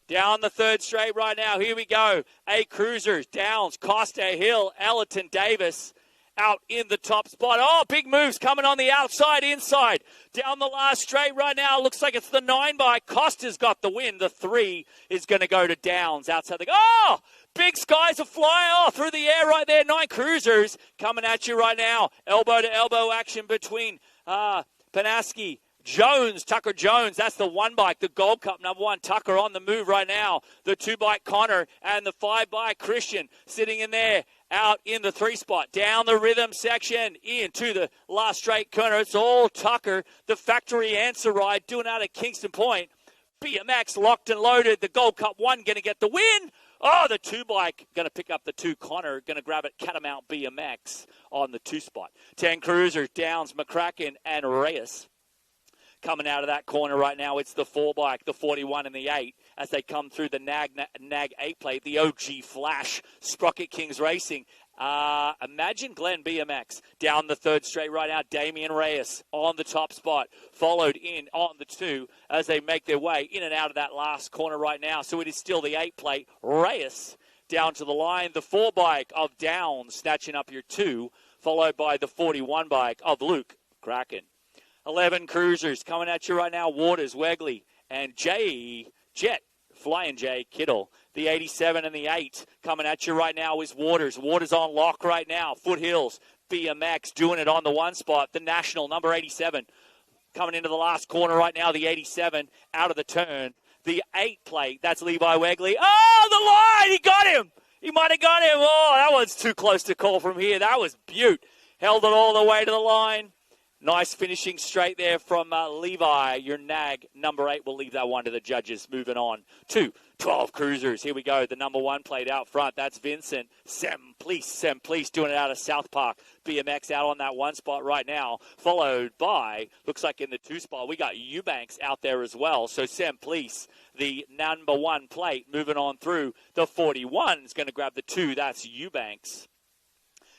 Down the third straight right now. Here we go. 8 cruisers. Downs, Costa, Hill, Ellerton, Davis. Out in the top spot. Oh, big moves coming on the outside, inside. Down the last straight right now. Looks like it's the 9 bike. Costa's got the win. The 3 is going to go to Downs outside the... Oh! Big skies are flying through the air right there. 9 cruisers coming at you right now. Elbow to elbow action between Panaski, Jones, Tucker Jones. That's the 1 bike, the Gold Cup number 1. Tucker on the move right now. The 2 bike Connor and the 5 bike Christian sitting in there. Out in the 3 spot, down the rhythm section, into the last straight corner. It's all Tucker, the factory answer ride, doing out at Kingston Point. BMX locked and loaded. The Gold Cup 1 going to get the win. Oh, the 2 bike going to pick up the 2 Connor, going to grab it Catamount BMX on the 2 spot. 10 cruisers, Downs, McCracken, and Reyes. Coming out of that corner right now, it's the 4 bike, the 41 and the 8, as they come through the Nag 8 plate, the OG Flash, Sprocket Kings Racing. Imagine Glenn BMX down the third straight right now. Damian Reyes on the top spot, followed in on the 2 as they make their way in and out of that last corner right now. So it is still the 8 plate. Reyes down to the line. The 4 bike of Downs snatching up your 2, followed by the 41 bike of Luke Kraken. 11 cruisers coming at you right now. Waters, Wegley, and Jet, Flying J, Kittle. The 87 and the 8 coming at you right now is Waters. Waters on lock right now. Foothills, BMX doing it on the 1 spot. The National, number 87, coming into the last corner right now. The 87 out of the turn. The 8 plate, that's Levi Wegley. Oh, the line! He got him! He might have got him. Oh, that one's too close to call from here. That was beaut. Held it all the way to the line. Nice finishing straight there from Levi. Your Nag, number 8, will leave that one to the judges. Moving on to 12 cruisers. Here we go. The number 1 plate out front. That's Vincent. Semplice doing it out of South Park. BMX out on that 1 spot right now. Followed by, looks like in the 2 spot, we got Eubanks out there as well. So Semplice, the number 1 plate, moving on through. The 41 is going to grab the 2. That's Eubanks.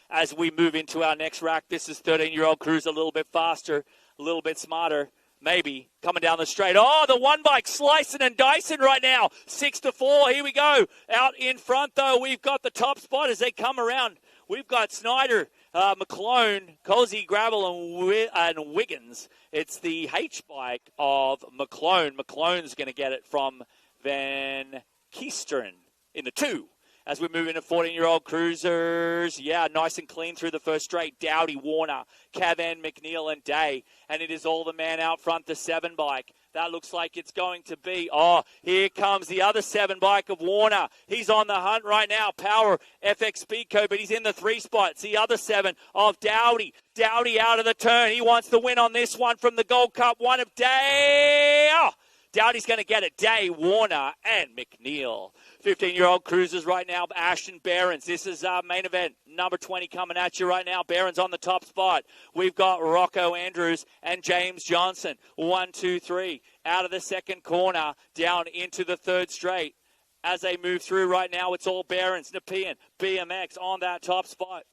As we move into our next rack, this is 13-year-old Cruz, a little bit faster, a little bit smarter, maybe, coming down the straight. Oh, the 1 bike slicing and dicing right now. 6-4, here we go. Out in front, though, we've got the top spot as they come around. We've got Snyder, McClone, Cozy, Gravel, and Wiggins. It's the H bike of McClone. McClone's going to get it from Van Keesteren in the 2. As we move into 14-year-old cruisers, yeah, nice and clean through the first straight. Dowdy, Warner, Cavan, McNeil, and Day. And it is all the man out front, the 7 bike. That looks like it's going to be, oh, here comes the other 7 bike of Warner. He's on the hunt right now. Power, FX Speedco, but he's in the 3 spot. It's the other 7 of Dowdy. Dowdy out of the turn. He wants the win on this one from the Gold Cup 1 of Day. Oh, Dowdy's going to get it. Day, Warner, and McNeil. 15-year-old cruisers right now, Ashton Behrens. This is our main event. Number 20 coming at you right now. Behrens on the top spot. We've got Rocco Andrews and James Johnson. 1, 2, 3. Out of the second corner, down into the third straight. As they move through right now, it's all Behrens, Nepean, BMX on that top spot.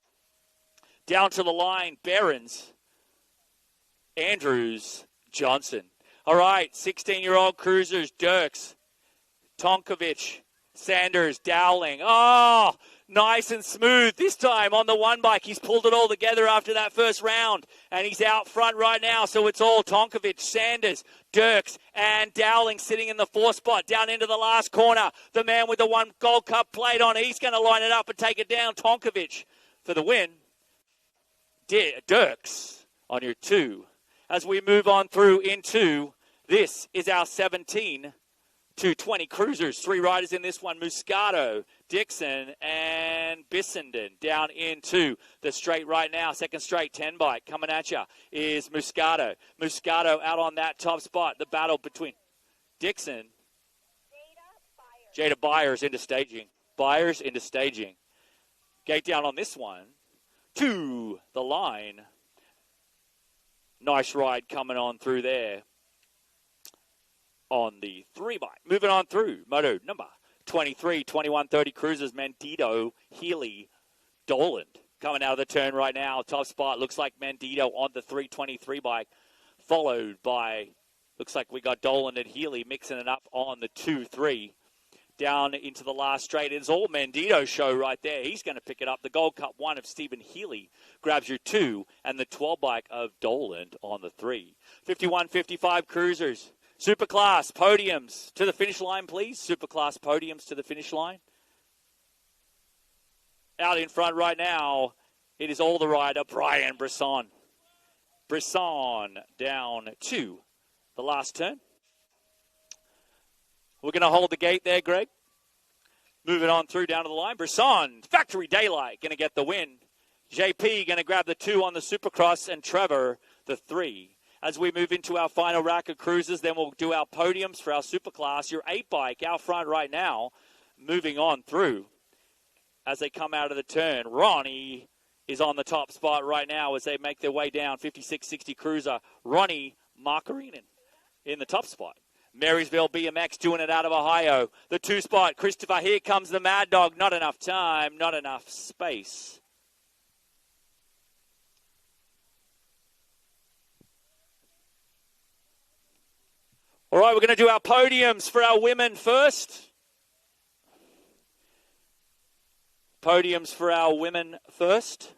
Down to the line, Behrens, Andrews, Johnson. All right, 16-year-old cruisers, Dirks, Tonkovic, Sanders, Dowling. Oh, nice and smooth this time on the 1 bike. He's pulled it all together after that first round, and he's out front right now. So it's all Tonkovic, Sanders, Dirks, and Dowling sitting in the 4 spot down into the last corner. The man with the 1 Gold Cup plate on, he's going to line it up and take it down. Tonkovic for the win. Dirks on your 2. As we move on through into, this is our 17 to 20 cruisers. 3 riders in this one. Muscato, Dixon, and Bissenden down into the straight right now. Second straight, 10 bike coming at you is Muscato. Muscato out on that top spot. The battle between Dixon. Jada Byers into staging. Byers into staging. Gate down on this one to the line. Nice ride coming on through there on the 3 bike. Moving on through moto number 23, 21, 30 cruisers. Mandito, Healy, Doland coming out of the turn right now. Top spot looks like Mandito on the 323 bike, followed by, looks like we got Doland and Healy mixing it up on the 2-3. down into the last straight. It's all Mandito's show right there. He's going to pick it up. The Gold Cup 1 of Stephen Healy grabs your 2, and the 12 bike of Doland on the 3. 51-55 cruisers. Superclass podiums to the finish line, please. Superclass podiums to the finish line. Out in front right now, it is all the rider, Brian Brisson. Brisson down to the last turn. We're going to hold the gate there, Greg. Moving on through down to the line. Brisson, Factory Daylight, going to get the win. JP going to grab the 2 on the Supercross, and Trevor the 3. As we move into our final rack of cruisers, then we'll do our podiums for our Superclass. Your 8 bike out front right now, moving on through as they come out of the turn. Ronnie is on the top spot right now as they make their way down. 56-60 cruiser. Ronnie Markarinen in the top spot. Marysville BMX doing it out of Ohio. The 2 spot, Christopher. Here comes the Mad Dog. Not enough time, not enough space. All right, we're going to do our podiums for our women first. Podiums for our women first.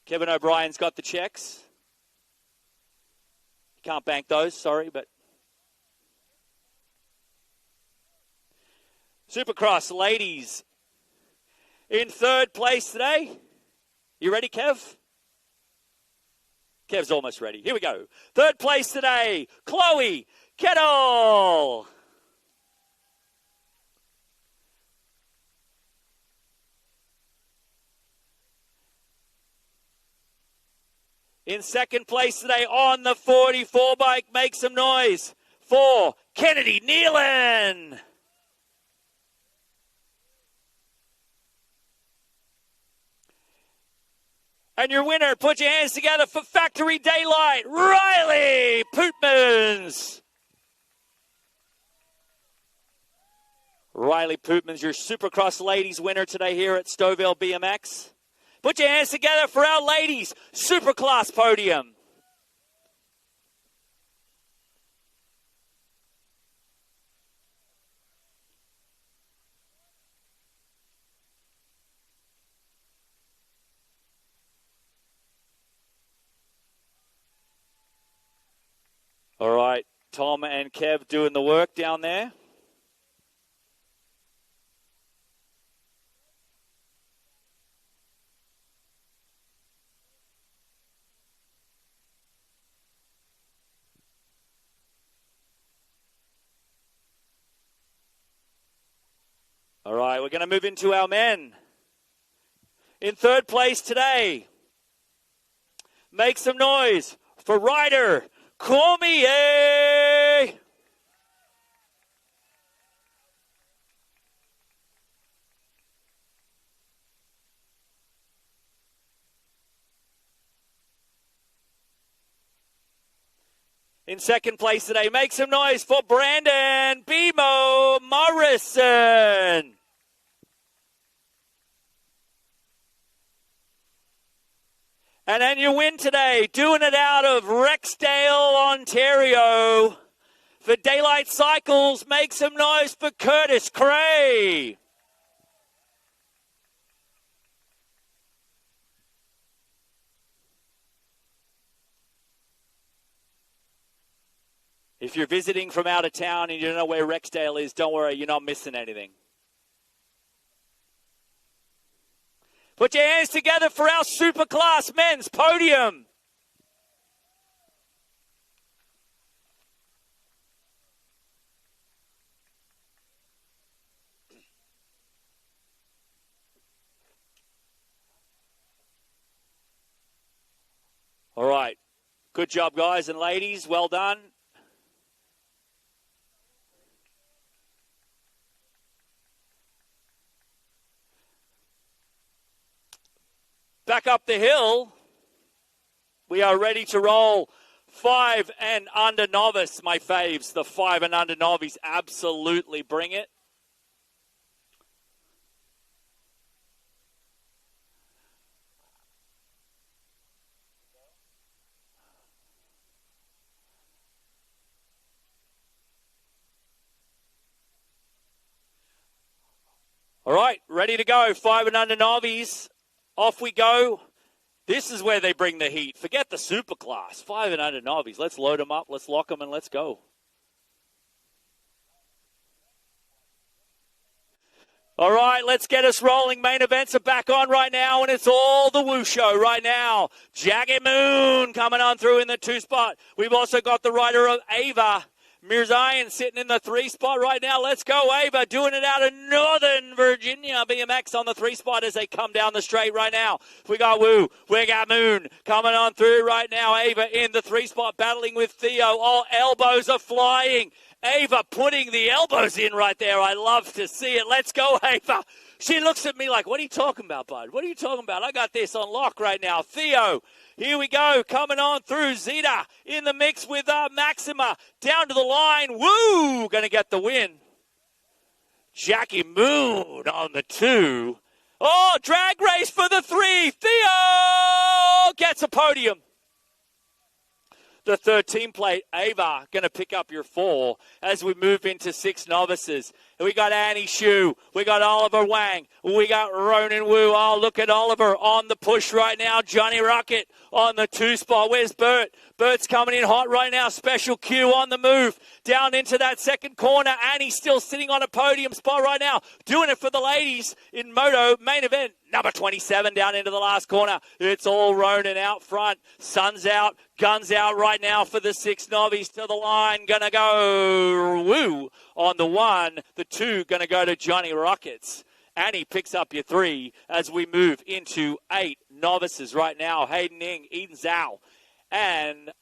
Kevin O'Brien's got the checks. Can't bank those, sorry, but. Supercross ladies in 3rd place today. You ready, Kev? Kev's almost ready. Here we go. 3rd place today, Chloe Kettle. In 2nd place today on the 44 bike, make some noise for Kennedy Nealon. And your winner, put your hands together for Factory Daylight, Riley Pootmans. Riley Pootmans, your Supercross ladies winner today here at Stouffville BMX. Put your hands together for our ladies Superclass podium. All right, Tom and Kev doing the work down there. All right, we're going to move into our men. In 3rd place today, make some noise for Ryder Cormier. In 2nd place today, make some noise for Brandon Bimo Morrison. And then you win today, doing it out of Rexdale, Ontario. For Daylight Cycles, make some noise for Curtis Cray. If you're visiting from out of town and you don't know where Rexdale is, don't worry, you're not missing anything. Put your hands together for our Superclass men's podium. All right. Good job, guys and ladies. Well done. Back up the hill, we are ready to roll. 5 and under novice, my faves. The 5 and under novice absolutely bring it. All right, ready to go. 5 and under novies. Off we go. This is where they bring the heat. Forget the super class. 5 and under novies. Let's load them up. Let's lock them and let's go. All right, let's get us rolling. Main events are back on right now, and it's all the woo show right now. Jagged Moon coming on through in the 2 spot. We've also got the rider of Ava Mirzayan sitting in the 3 spot right now. Let's go, Ava, doing it out of Northern Virginia. BMX on the 3 spot as they come down the straight right now. We got Woo, we got Moon coming on through right now. Ava in the 3 spot battling with Theo. All elbows are flying. Ava putting the elbows in right there. I love to see it. Let's go, Ava. She looks at me like, what are you talking about, bud? What are you talking about? I got this on lock right now. Theo, here we go. Coming on through. Zeta in the mix with Maxima. Down to the line. Woo! Going to get the win. Jackie Moon on the 2. Oh, drag race for the 3. Theo gets a podium. The 13 plate, Ava, going to pick up your 4 as we move into 6 novices. We got Annie Shu. We got Oliver Wang. We got Ronan Wu. Oh, look at Oliver on the push right now. Johnny Rocket on the 2 spot. Where's Bert? Bert's coming in hot right now. Special Q on the move. Down into that second corner. Annie still sitting on a podium spot right now. Doing it for the ladies in Moto main event. Number 27 down into the last corner. It's all Ronan out front. Sun's out. Guns out right now for the 6 novice to the line. Gonna go Woo on the 1. The 2 gonna go to Johnny Rockets. Annie picks up your 3 as we move into 8 novices right now. Hayden Ing, Eden Zhao, and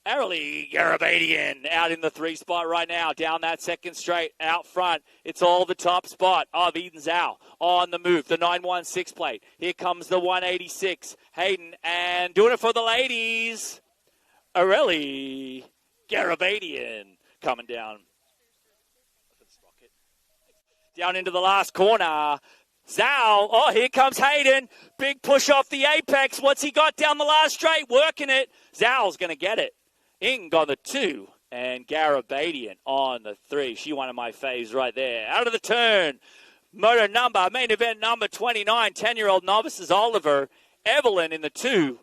Arely Garabadian out in the 3 spot right now. Down that second straight out front. It's all the top spot of Eden Zhao on the move. The 916 plate. Here comes the 186. Hayden and doing it for the ladies. Arely Garabadian coming down. Down into the last corner. Zhao. Oh, here comes Hayden. Big push off the apex. What's he got down the last straight? Working it. Zhao's going to get it. Ing on the 2. And Garabadian on the 3. She one of my faves right there. Out of the turn. Moto number, main event number 29. 10-year-old novices Oliver. Evelyn in the 2.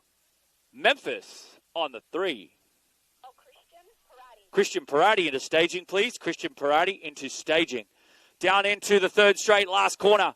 Memphis on the 3. Oh, Christian Parati into staging, please. Christian Parati into staging. Down into the 3rd straight, last corner.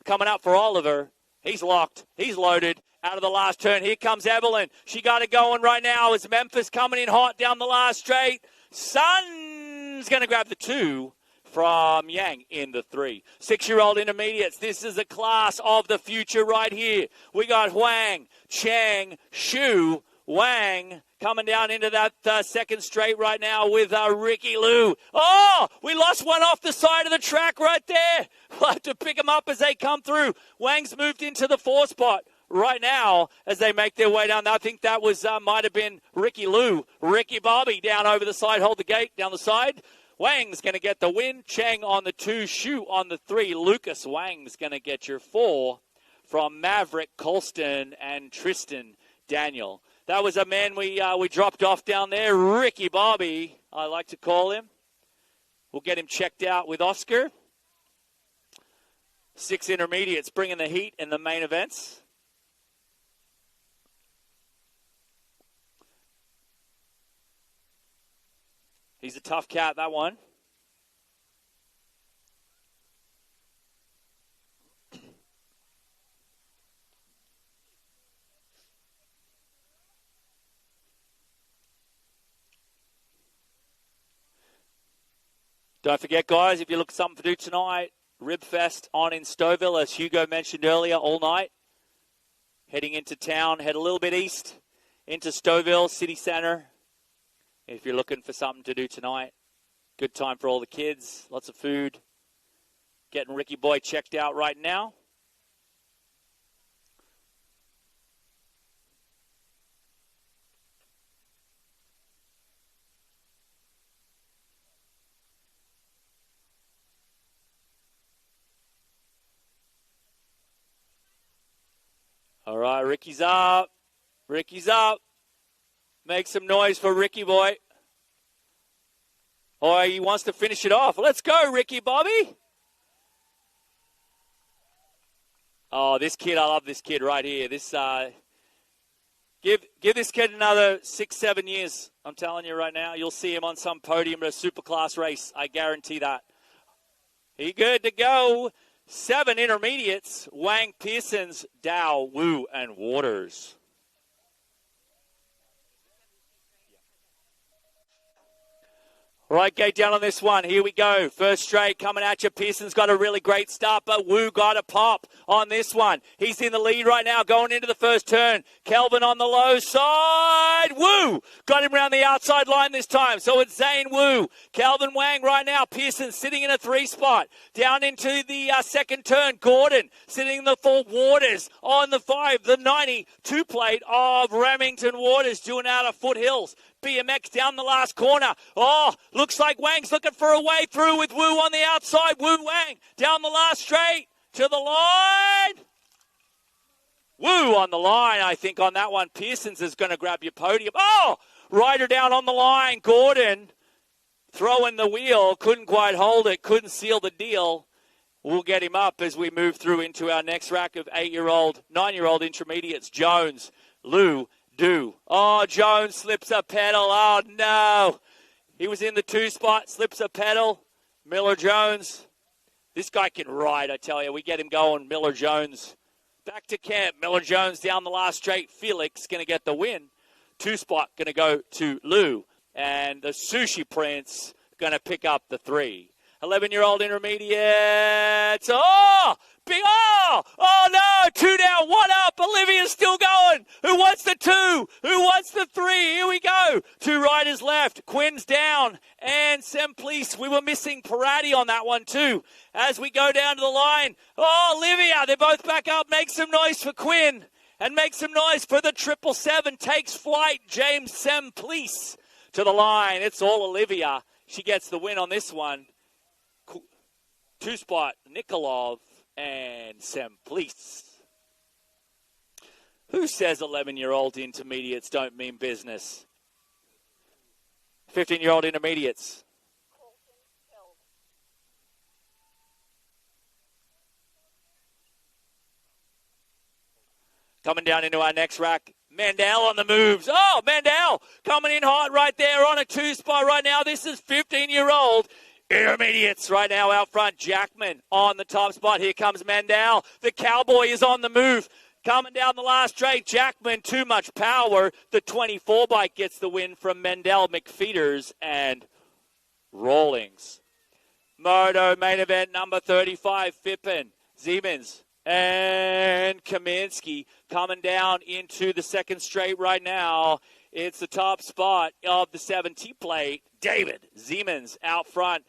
Coming up for Oliver. He's locked. He's loaded. Out of the last turn. Here comes Evelyn. She got it going right now. It's Memphis coming in hot down the last straight. Sun's going to grab the 2 from Yang in the 3. 6-year-old intermediates. This is a class of the future right here. We got Huang, Chang, Shu, Wang coming down into that second straight right now with Ricky Liu. Oh, we lost one off the side of the track right there. We'll have to pick them up as they come through. Wang's moved into the 4 spot right now as they make their way down. I think that was might have been Ricky Liu. Ricky Bobby down over the side. Hold the gate down the side. Wang's going to get the win. Chang on the 2. Shu on the 3. Lucas Wang's going to get your 4 from Maverick Colston and Tristan Daniel. That was a man we dropped off down there, Ricky Bobby, I like to call him. We'll get him checked out with Oscar. 6 intermediates bringing the heat in the main events. He's a tough cat, that one. Don't forget, guys, if you look for something to do tonight, Rib Fest on in Stouffville, as Hugo mentioned earlier, all night. Heading into town, head a little bit east into Stouffville City Centre. If you're looking for something to do tonight, good time for all the kids, lots of food. Getting Ricky Boy checked out right now. All right, Ricky's up. Ricky's up. Make some noise for Ricky Boy. Oh, he wants to finish it off. Let's go, Ricky Bobby. Oh, this kid, I love this kid right here. This, give this kid another 6-7 years. I'm telling you right now, you'll see him on some podium at a superclass race. I guarantee that. He good to go. 7 intermediates. Wang, Pearsons, Dow, Wu, and Waters. All right, gate down on this one. Here we go. First straight coming at you. Pearson's got a really great start, but Wu got a pop on this one. He's in the lead right now going into the first turn. Kelvin on the low side. Wu got him around the outside line this time. So it's Zane Wu. Kelvin Wang right now. Pearson sitting in a 3 spot. Down into the second turn. Gordon sitting in the 4. Waters on the 5. The 92 plate of Remington Waters doing out of Foothills. BMX down the last corner. Oh, looks like Wang's looking for a way through with Wu on the outside. Wu Wang down the last straight to the line. Wu on the line, I think, on that one. Pearsons is going to grab your podium. Oh, rider down on the line. Gordon throwing the wheel. Couldn't quite hold it. Couldn't seal the deal. We'll get him up as we move through into our next rack of 8-year-old, 9-year-old intermediates. Jones, Lou, Oh, Jones slips a pedal. Oh, no. He was in the 2 spot, slips a pedal. Miller Jones. This guy can ride, I tell you. We get him going. Miller Jones. Back to camp. Miller Jones down the last straight. Felix going to get the win. 2 spot going to go to Lou. And the Sushi Prince going to pick up the 3. 11-year-old intermediates. Oh! Big, oh no, 2 down, 1 up. Olivia's still going. Who wants the 2? Who wants the 3? Here we go. 2 riders left. Quinn's down. And Semplice. We were missing Parati on that one too. As we go down to the line. Oh, Olivia, they're both back up. Make some noise for Quinn. And make some noise for the 777. Takes flight. James Semplice to the line. It's all Olivia. She gets the win on this one. 2 spot, Nikolov. And Semplice. Who says 11-year-old intermediates don't mean business? 15-year-old intermediates. Coming down into our next rack. Mandel on the moves. Oh, Mandel coming in hot right there on a 2 spot right now. This is 15-year-old. Intermediates right now out front. Jackman on the top spot. Here comes Mandel. The Cowboy is on the move. Coming down the last straight. Jackman, too much power. The 24 bike gets the win from Mendel, McFeeters, and Rawlings. Moto main event number 35. Fippen, Siemens, and Kaminsky coming down into the second straight right now. It's the top spot of the 70 plate. David Siemens out front,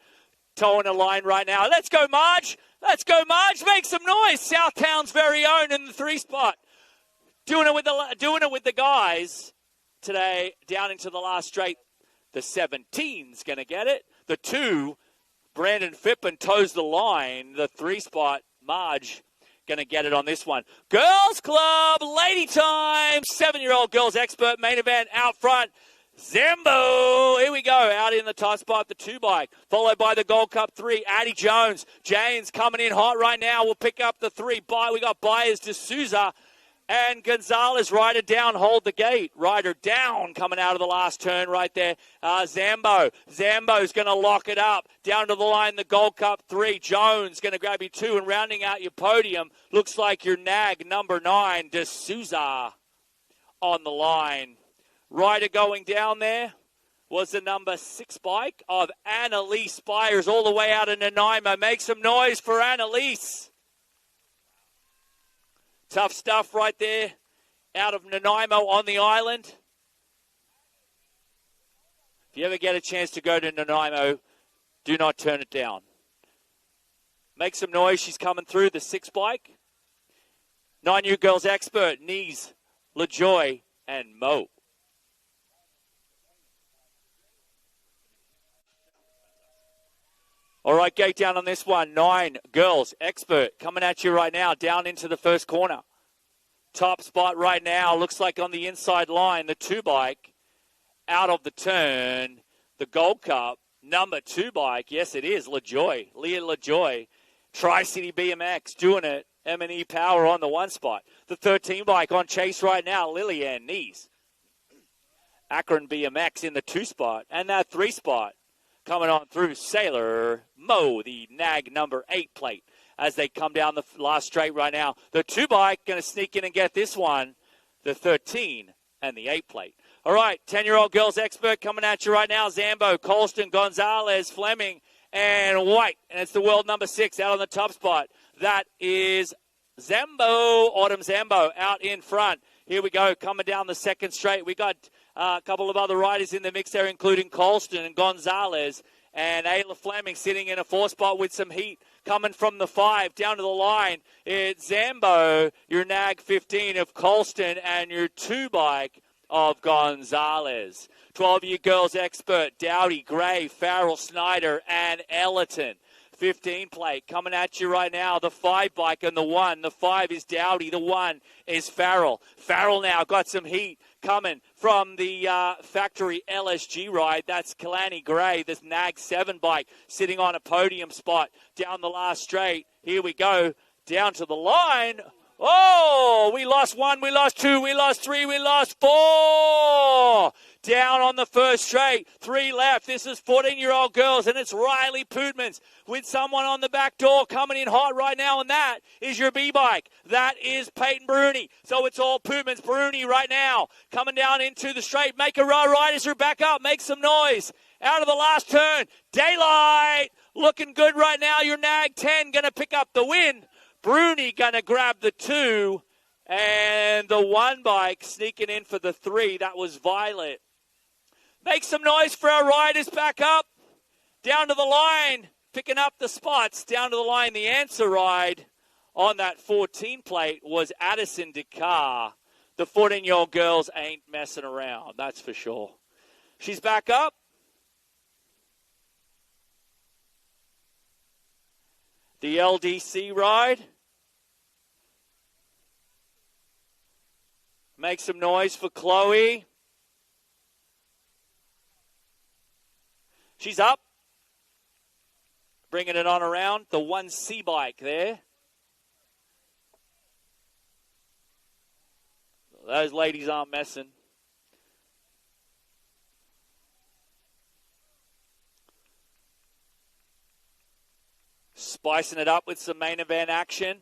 towing a line right now. Let's go, Marge. Let's go, Marge. Make some noise. Southtown's very own in the 3 spot. Doing it with the guys today down into the last straight. The 17's going to get it. The 2, Brandon Fippen toes the line. The 3 spot, Marge, going to get it on this one. Girls Club, Lady Time, 7-year-old girls expert main event out front. Zambo, here we go, out in the top spot, the 2 bike, followed by the Gold Cup 3, Addie Jones. James coming in hot right now. We'll pick up the 3 bike. We got Byers D'Souza and Gonzalez. Rider down, hold the gate. Rider down, coming out of the last turn right there. Zambo's going to lock it up. Down to the line, the Gold Cup 3. Jones going to grab you 2, and rounding out your podium, looks like your nag, number 9, D'Souza on the line. Rider going down there was the number 6 bike of Annalise Byers all the way out of Nanaimo. Make some noise for Annalise. Tough stuff right there out of Nanaimo on the island. If you ever get a chance to go to Nanaimo, do not turn it down. Make some noise. She's coming through the 6 bike. 9U Girls Expert, Knees, LaJoy, and Mo. All right, gate down on this one. 9 Girls Expert coming at you right now, down into the first corner. Top spot right now, looks like on the inside line, the 2 bike out of the turn. The Gold Cup, number 2 bike. Yes, it is, LaJoy, Leah LaJoy. Tri-City BMX doing it. M&E Power on the 1 spot. The 13 bike on chase right now, Lillian Knees. Akron BMX in the 2 spot. And that 3 spot coming on through Sailor Mo, the nag number 8 plate. As they come down the last straight right now. The 2 bike going to sneak in and get this one. The 13 and the 8 plate. All right, 10-year-old girls expert coming at you right now. Zambo, Colston, Gonzalez, Fleming, and White. And it's the world number 6 out on the top spot. That is Zambo, Autumn Zambo out in front. Here we go, coming down the second straight. We got a couple of other riders in the mix there, including Colston and Gonzalez. And Ayla Fleming sitting in a 4 spot with some heat coming from the 5 down to the line. It's Zambo, your nag 15 of Colston, and your 2 bike of Gonzalez. 12-year girls expert, Dowdy, Gray, Farrell, Snyder, and Ellerton. 15 plate coming at you right now. The 5 bike and the 1. The 5 is Dowdy. The 1 is Farrell. Farrell now got some heat coming from the factory LSG ride. That's Kalani Gray, this nag 7 bike, sitting on a podium spot down the last straight. Here we go, down to the line. Oh, we lost 1, we lost 2, we lost 3, we lost 4. Down on the first straight, 3 left. This is 14-year-old girls, and it's Riley Pootmans with someone on the back door coming in hot right now, and that is your B-bike. That is Peyton Bruni. So it's all Pootmans. Bruni right now coming down into the straight. Make a row, riders are back up. Make some noise. Out of the last turn, Daylight looking good right now. Your nag 10 going to pick up the win. Bruni going to grab the 2, and the 1 bike sneaking in for the 3. That was Violet. Make some noise for our riders back up. Down to the line, picking up the spots. Down to the line, the answer ride on that 14 plate was Addison Dakar. The 14-year-old girls ain't messing around, that's for sure. She's back up. The LDC ride. Make some noise for Chloe. She's up. Bringing it on around. The 1C bike there. Those ladies aren't messing. Spicing it up with some main event action.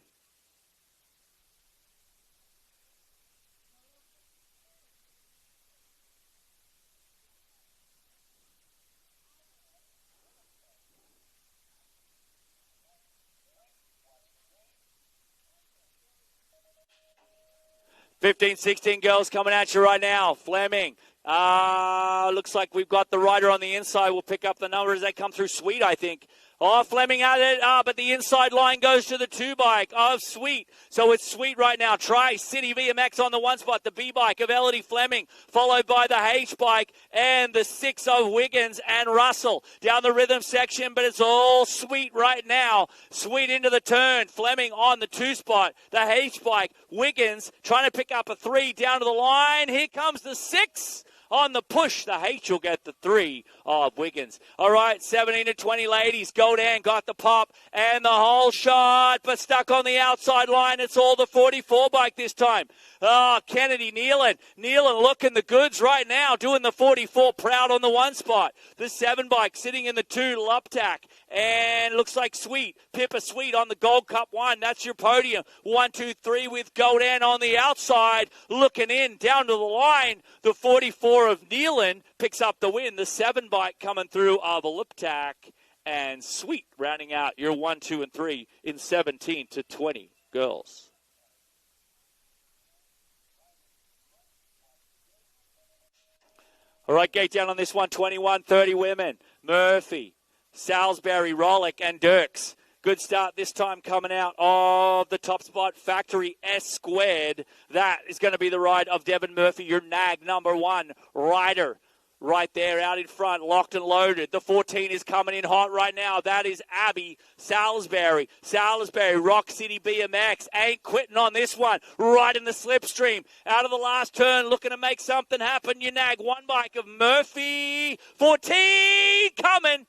Fifteen, 16 girls coming at you right now. Fleming. Looks like we've got the rider on the inside. We'll pick up the number as they come through. Sweet, I think. Oh, Fleming at it, but the inside line goes to the 2 bike of Sweet. So it's Sweet right now. Tri-City BMX on the 1 spot. The B bike of Elodie Fleming, followed by the H bike and the 6 of Wiggins and Russell down the rhythm section, but it's all Sweet right now. Sweet into the turn. Fleming on the 2 spot. The H bike, Wiggins trying to pick up a 3 down to the line. Here comes the 6. On the push, the H will get the 3 of Wiggins. All right, 17 to 20 ladies. Godan got the pop and the whole shot, but stuck on the outside line. It's all the 44 bike this time. Oh, Kennedy Nealon looking the goods right now, doing the 44, proud on the 1 spot. The 7 bike sitting in the 2, Luptak. And looks like Sweet, Pippa Sweet on the Gold Cup 1. That's your podium. 1, 2, 3 with Godan on the outside. Looking in, down to the line. The 44 of Nealon picks up the win. The 7 bike coming through of Luptak. And Sweet rounding out your 1, 2, and 3 in 17 to 20 girls. All right, gate down on this one, 21-30 women. Murphy, Salisbury, Rollick, and Dirks. Good start this time coming out of the top spot, Factory S Squared. That is going to be the ride of Devin Murphy, your nag number 1 rider. Right there out in front, locked and loaded. The 14 is coming in hot right now. That is Abby Salisbury. Salisbury, Rock City BMX. Ain't quitting on this one. Right in the slipstream. Out of the last turn, looking to make something happen. You nag 1 bike of Murphy. 14 coming.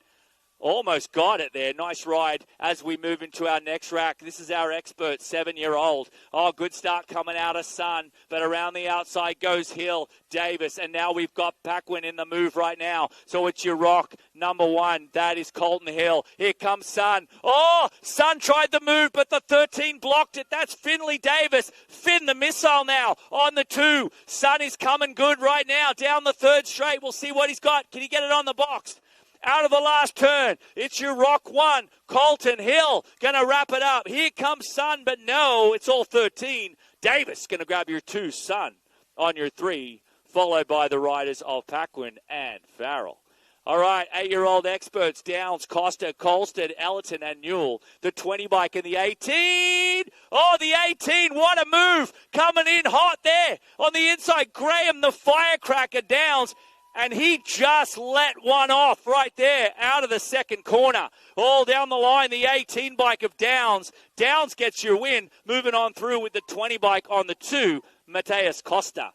Almost got it there. Nice ride as we move into our next rack. This is our expert, 7-year-old. Oh, good start coming out of Sun, but around the outside goes Hill, Davis, and now we've got Paquin in the move right now. So it's your rock, number 1. That is Colton Hill. Here comes Sun. Oh, Sun tried the move, but the 13 blocked it. That's Finley Davis. Finn the missile now on the 2. Sun is coming good right now down the 3rd straight. We'll see what he's got. Can he get it on the box? Out of the last turn, it's your rock 1, Colton Hill, going to wrap it up. Here comes Sun, but no, it's all 13. Davis going to grab your 2, Sun, on your 3, followed by the riders of Paquin and Farrell. All right, 8-year-old experts, Downs, Costa, Colston, Ellerton, and Newell. The 20 bike and the 18. Oh, the 18, what a move. Coming in hot there on the inside. Graham, the firecracker, Downs. And he just let one off right there out of the second corner. All down the line, the 18 bike of Downs. Downs gets your win. Moving on through with the 20 bike on the 2, Mateus Costa.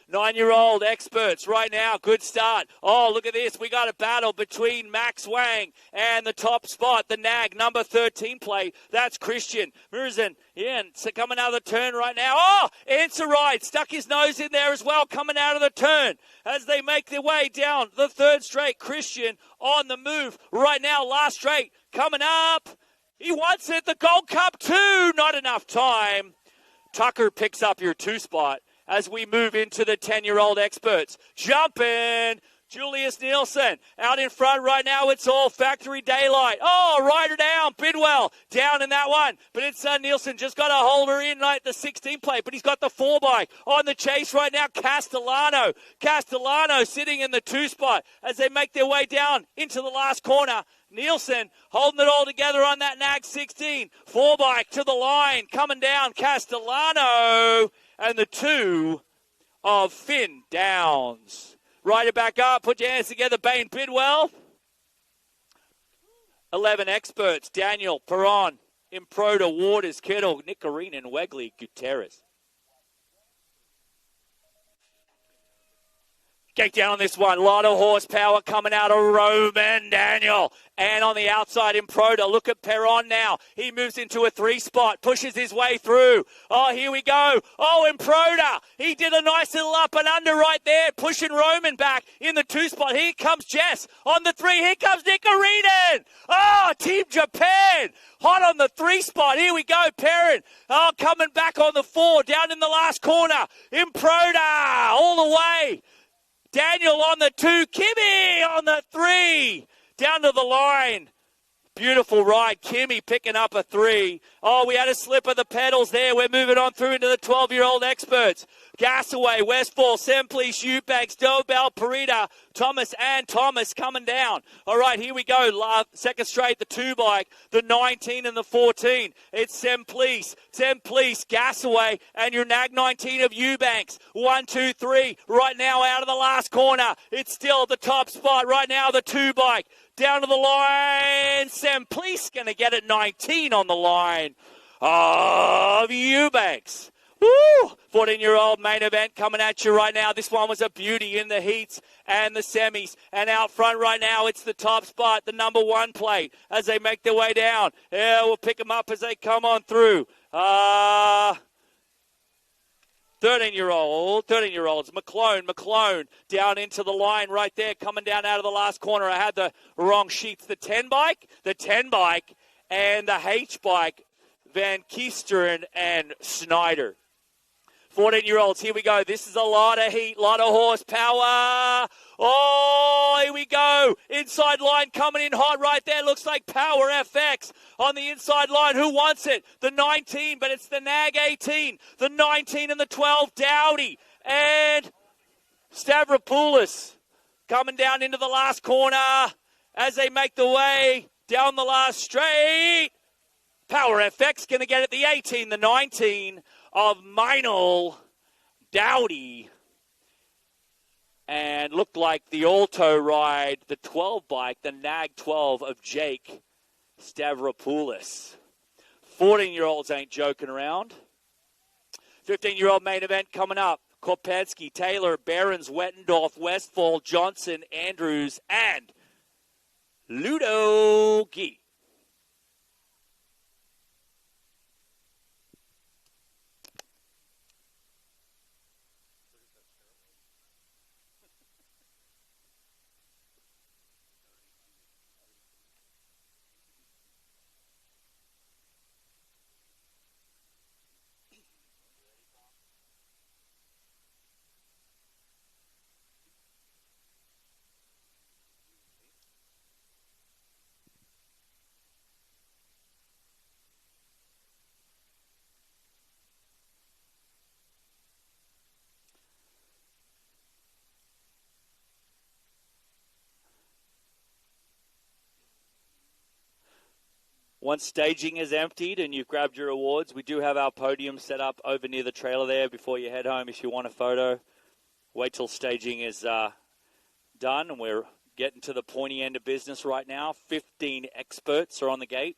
9-year-old experts right now. Good start. Oh, look at this. We got a battle between Max Wang and the top spot, the nag, number 13 plate. That's Christian Murzin. Yeah, and so coming out of the turn right now. Oh, answer right. Stuck his nose in there as well, coming out of the turn as they make their way down the 3rd straight. Christian on the move right now. Last straight coming up. He wants it. The Gold Cup 2. Not enough time. Tucker picks up your 2 spot. As we move into the 10-year-old experts. Jumping, Julius Nielsen. Out in front right now, it's all Factory Daylight. Oh, rider down, Bidwell down in that one. But it's Nielsen just got to hold her in like the 16 plate. But he's got the 4 bike on the chase right now. Castellano sitting in the 2 spot as they make their way down into the last corner. Nielsen holding it all together on that nag 16. 4 bike to the line, coming down Castellano. And the 2 of Finn Downs. Ride it back up. Put your hands together, Bain Bidwell. 11 experts. Daniel, Perron, Improda, Waters, Kettle, Nicarine, and Wegley, Gutierrez. Get down on this one. A lot of horsepower coming out of Roman Daniel. And on the outside, Improda. Look at Perron now. He moves into a 3 spot. Pushes his way through. Oh, here we go. Oh, Improda. He did a nice little up and under right there. Pushing Roman back in the 2 spot. Here comes Jess on the 3. Here comes Nicarine. Oh, Team Japan. Hot on the 3 spot. Here we go. Perrin. Oh, coming back on the 4. Down in the last corner. Improda all the way. Daniel on the 2, Kimmy on the 3, down to the line. Beautiful ride. Kimmy picking up a 3. Oh, we had a slip of the pedals there. We're moving on through into the 12-year-old experts. Gasaway, Westfall, Semplice, Eubanks, Dobell, Parita, Thomas, and Thomas coming down. All right, here we go. Second straight, the 2 bike, the 19 and the 14. It's Semplice, Gasaway, and your nag 19 of Eubanks. 1, 2, 3. Right now out of the last corner. It's still the top spot. Right now the 2 bike. Down to the line. Semplice going to get it 19 on the line of Eubanks. Woo! 14-year-old main event coming at you right now. This one was a beauty in the heats and the semis. And out front right now, it's the top spot, the number 1 plate, as they make their way down. Yeah, we'll pick them up as they come on through. 13-year-olds, McClone down into the line right there, coming down out of the last corner. I had the wrong sheets. The 10 bike, and the H bike, Van Kiesteren and Snyder. 14-year-olds, here we go. This is a lot of heat, a lot of horsepower. Oh, here we go. Inside line coming in hot right there. Looks like Power FX on the inside line. Who wants it? The 19, but it's the nag 18. The 19 and the 12, Dowdy. And Stavropoulos coming down into the last corner as they make the way down the last straight. Power FX going to get it. The 18, the 19 of Meinl, Dowdy, and looked like the Alto ride, the 12 bike, the Nag 12 of Jake Stavropoulos. 14-year-olds ain't joking around. 15-year-old main event coming up. Kopetsky, Taylor, Behrens, Wettendorf, Westfall, Johnson, Andrews, and Ludo Gee. Once staging is emptied and you've grabbed your awards, we do have our podium set up over near the trailer there before you head home if you want a photo. Wait till staging is done, and we're getting to the pointy end of business right now. 15 experts are on the gate.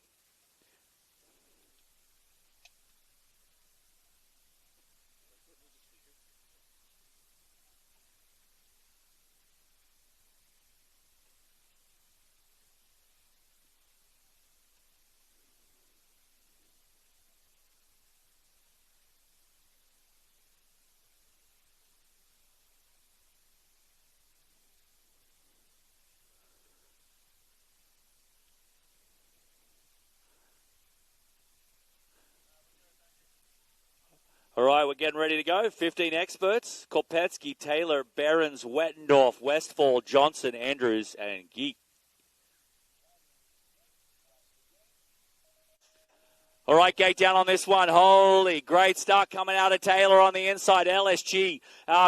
All right, we're getting ready to go. 15 experts: Kopetsky, Taylor, Behrens, Wettendorf, Westfall, Johnson, Andrews, and Geek. All right, gate down on this one. Holy, great start coming out of Taylor on the inside. LSG.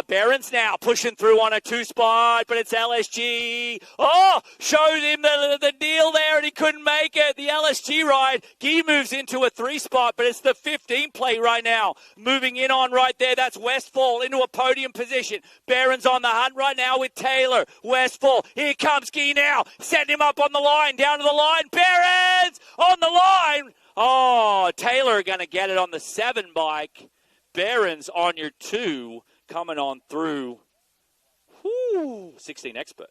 Behrens now pushing through on a two-spot, but it's LSG. Oh, showed him the deal there, and he couldn't make it. The LSG ride. Gee moves into a three-spot, but it's the 15 plate right now. Moving in on right there. That's Westfall into a podium position. Behrens on the hunt right now with Taylor. Westfall. Here comes Gee now. Setting him up on the line. Down to the line. Behrens on the line. Oh, Taylor going to get it on the 7 bike. Behrens on your 2 coming on through. 16 expert.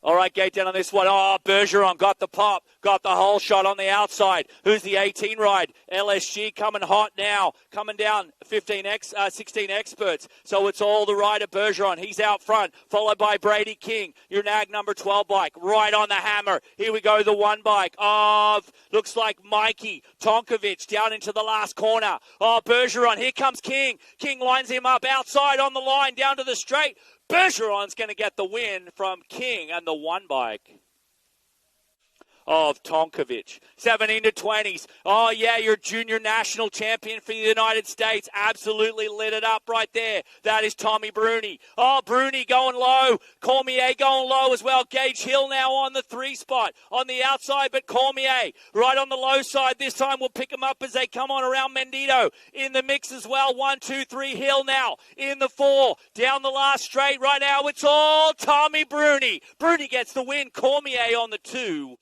All right, gate down on this one. Oh, Bergeron got the pop, got the whole shot on the outside. Who's the 18 ride? LSG coming hot now, coming down 16 experts. So it's all the rider Bergeron. He's out front, followed by Brady King. Your nag number 12 bike, right on the hammer. Here we go, the 1 bike of, looks like Mikey Tonkovic down into the last corner. Oh, Bergeron, here comes King. King lines him up outside on the line, down to the straight. Bergeron's going to get the win from King and the 1 bike of Tonkovic. 17 to 20s. Oh, yeah, your junior national champion for the United States. Absolutely lit it up right there. That is Tommy Bruni. Oh, Bruni going low. Cormier going low as well. Gage Hill now on the 3 spot. On the outside, but Cormier right on the low side. This time we'll pick them up as they come on around Mendito. In the mix as well. 1, 2, 3. Hill now in the 4. Down the last straight right now. It's all Tommy Bruni. Bruni gets the win. Cormier on the 2.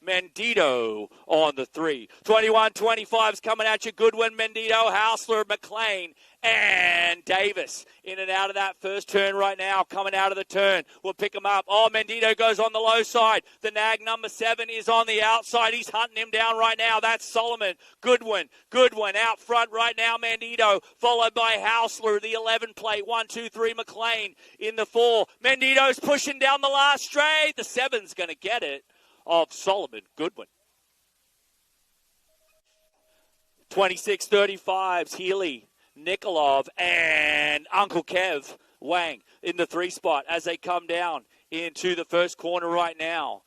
Mendito on the 3. 21-25's coming at you. Goodwin, Mendito, Hausler, McLean, and Davis. In and out of that first turn right now. Coming out of the turn. We'll pick him up. Oh, Mendito goes on the low side. The nag number 7 is on the outside. He's hunting him down right now. That's Solomon. Goodwin out front right now. Mendito followed by Hausler. The 11 plate. 1, 2, 3. McLean in the 4. Mendito's pushing down the last straight. The 7's going to get it. Of Solomon Goodwin. 26-35's Healy, Nikolov, and Uncle Kev Wang in the 3 spot as they come down into the first corner right now.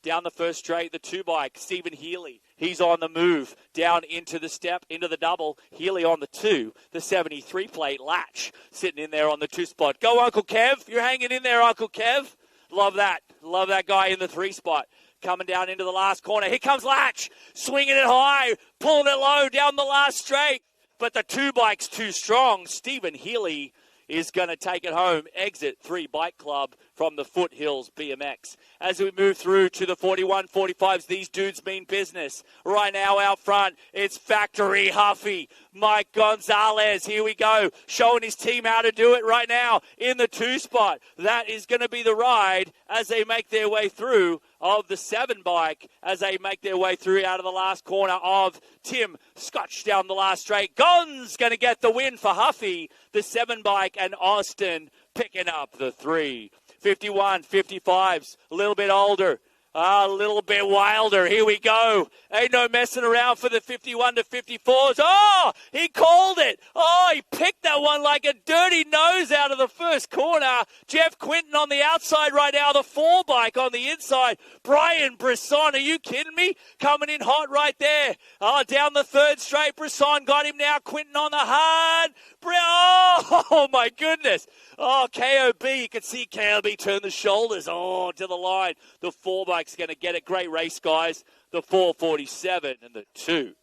Down the first straight, the 2 bike, Stephen Healy. He's on the move, down into the step, into the double. Healy on the 2, the 73 plate, Latch, sitting in there on the 2 spot. Go, Uncle Kev. You're hanging in there, Uncle Kev. Love that. Love that guy in the 3 spot. Coming down into the last corner. Here comes Latch. Swinging it high. Pulling it low down the last straight. But the 2 bike's too strong. Stephen Healy is going to take it home. Exit 3 Bike Club from the Foothills BMX. As we move through to the 41-45s, these dudes mean business. Right now out front, it's Factory Huffy. Mike Gonzalez, here we go, showing his team how to do it right now in the 2 spot. That is going to be the ride as they make their way through of the 7 bike, as they make their way through out of the last corner of Tim Scotch down the last straight. Gon's going to get the win for Huffy, the 7 bike, and Austin picking up the 3. 51, 55s, a little bit older, a little bit wilder. Here we go. Ain't no messing around for the 51 to 54s. Oh, he called it. Oh, he picked that one like a dirty nose out of the first corner. Jeff Quinton on the outside right now, the 4 bike on the inside. Brian Brisson, are you kidding me? Coming in hot right there. Oh, down the 3rd straight. Brisson got him now. Quinton on the hard. Oh, my goodness. Oh, KOB, you can see KOB turn the shoulders, to the line. The 4 bike's going to get it. Great race, guys. The 447 and the 2.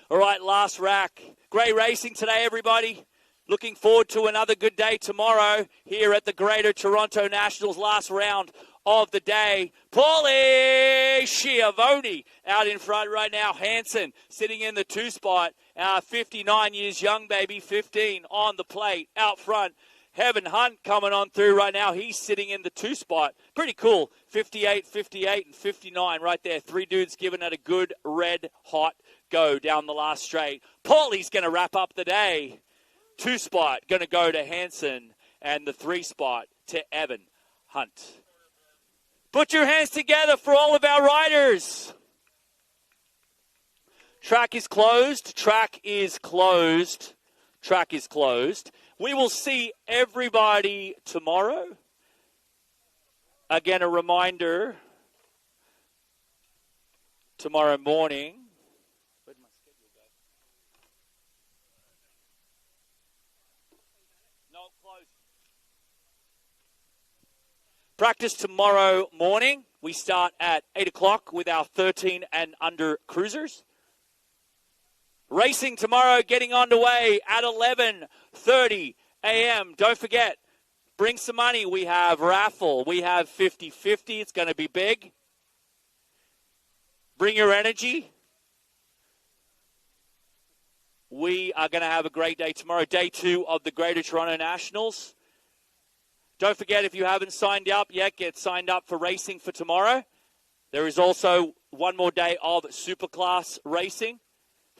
All right, last rack. Great racing today, everybody. Looking forward to another good day tomorrow here at the Greater Toronto Nationals, last round of the day. Paulie Schiavone out in front right now. Hansen sitting in the 2 spot. 59 years young, baby. 15 on the plate out front. Heaven Hunt coming on through right now. He's sitting in the 2 spot. Pretty cool. 58, 58, and 59 right there. 3 dudes giving it a good red hot go down the last straight. Paulie's going to wrap up the day. 2 spot going to go to Hansen, and the 3 spot to Evan Hunt. Put your hands together for all of our riders. Track is closed. Track is closed. Track is closed. We will see everybody tomorrow. Again, a reminder, tomorrow morning. Where'd my schedule go? No, close. Practice tomorrow morning. We start at 8 o'clock with our 13 and under cruisers. Racing tomorrow getting underway at 11:30 a.m. Don't forget, bring some money. We have raffle. We have 50-50. It's going to be big. Bring your energy. We are going to have a great day tomorrow. Day 2 of the Greater Toronto Nationals. Don't forget, if you haven't signed up yet, get signed up for racing for tomorrow. There is also one more day of Superclass racing.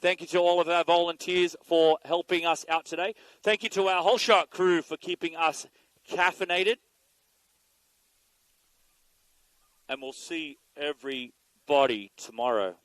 Thank you to all of our volunteers for helping us out today. Thank you to our whole shot crew for keeping us caffeinated. And we'll see everybody tomorrow.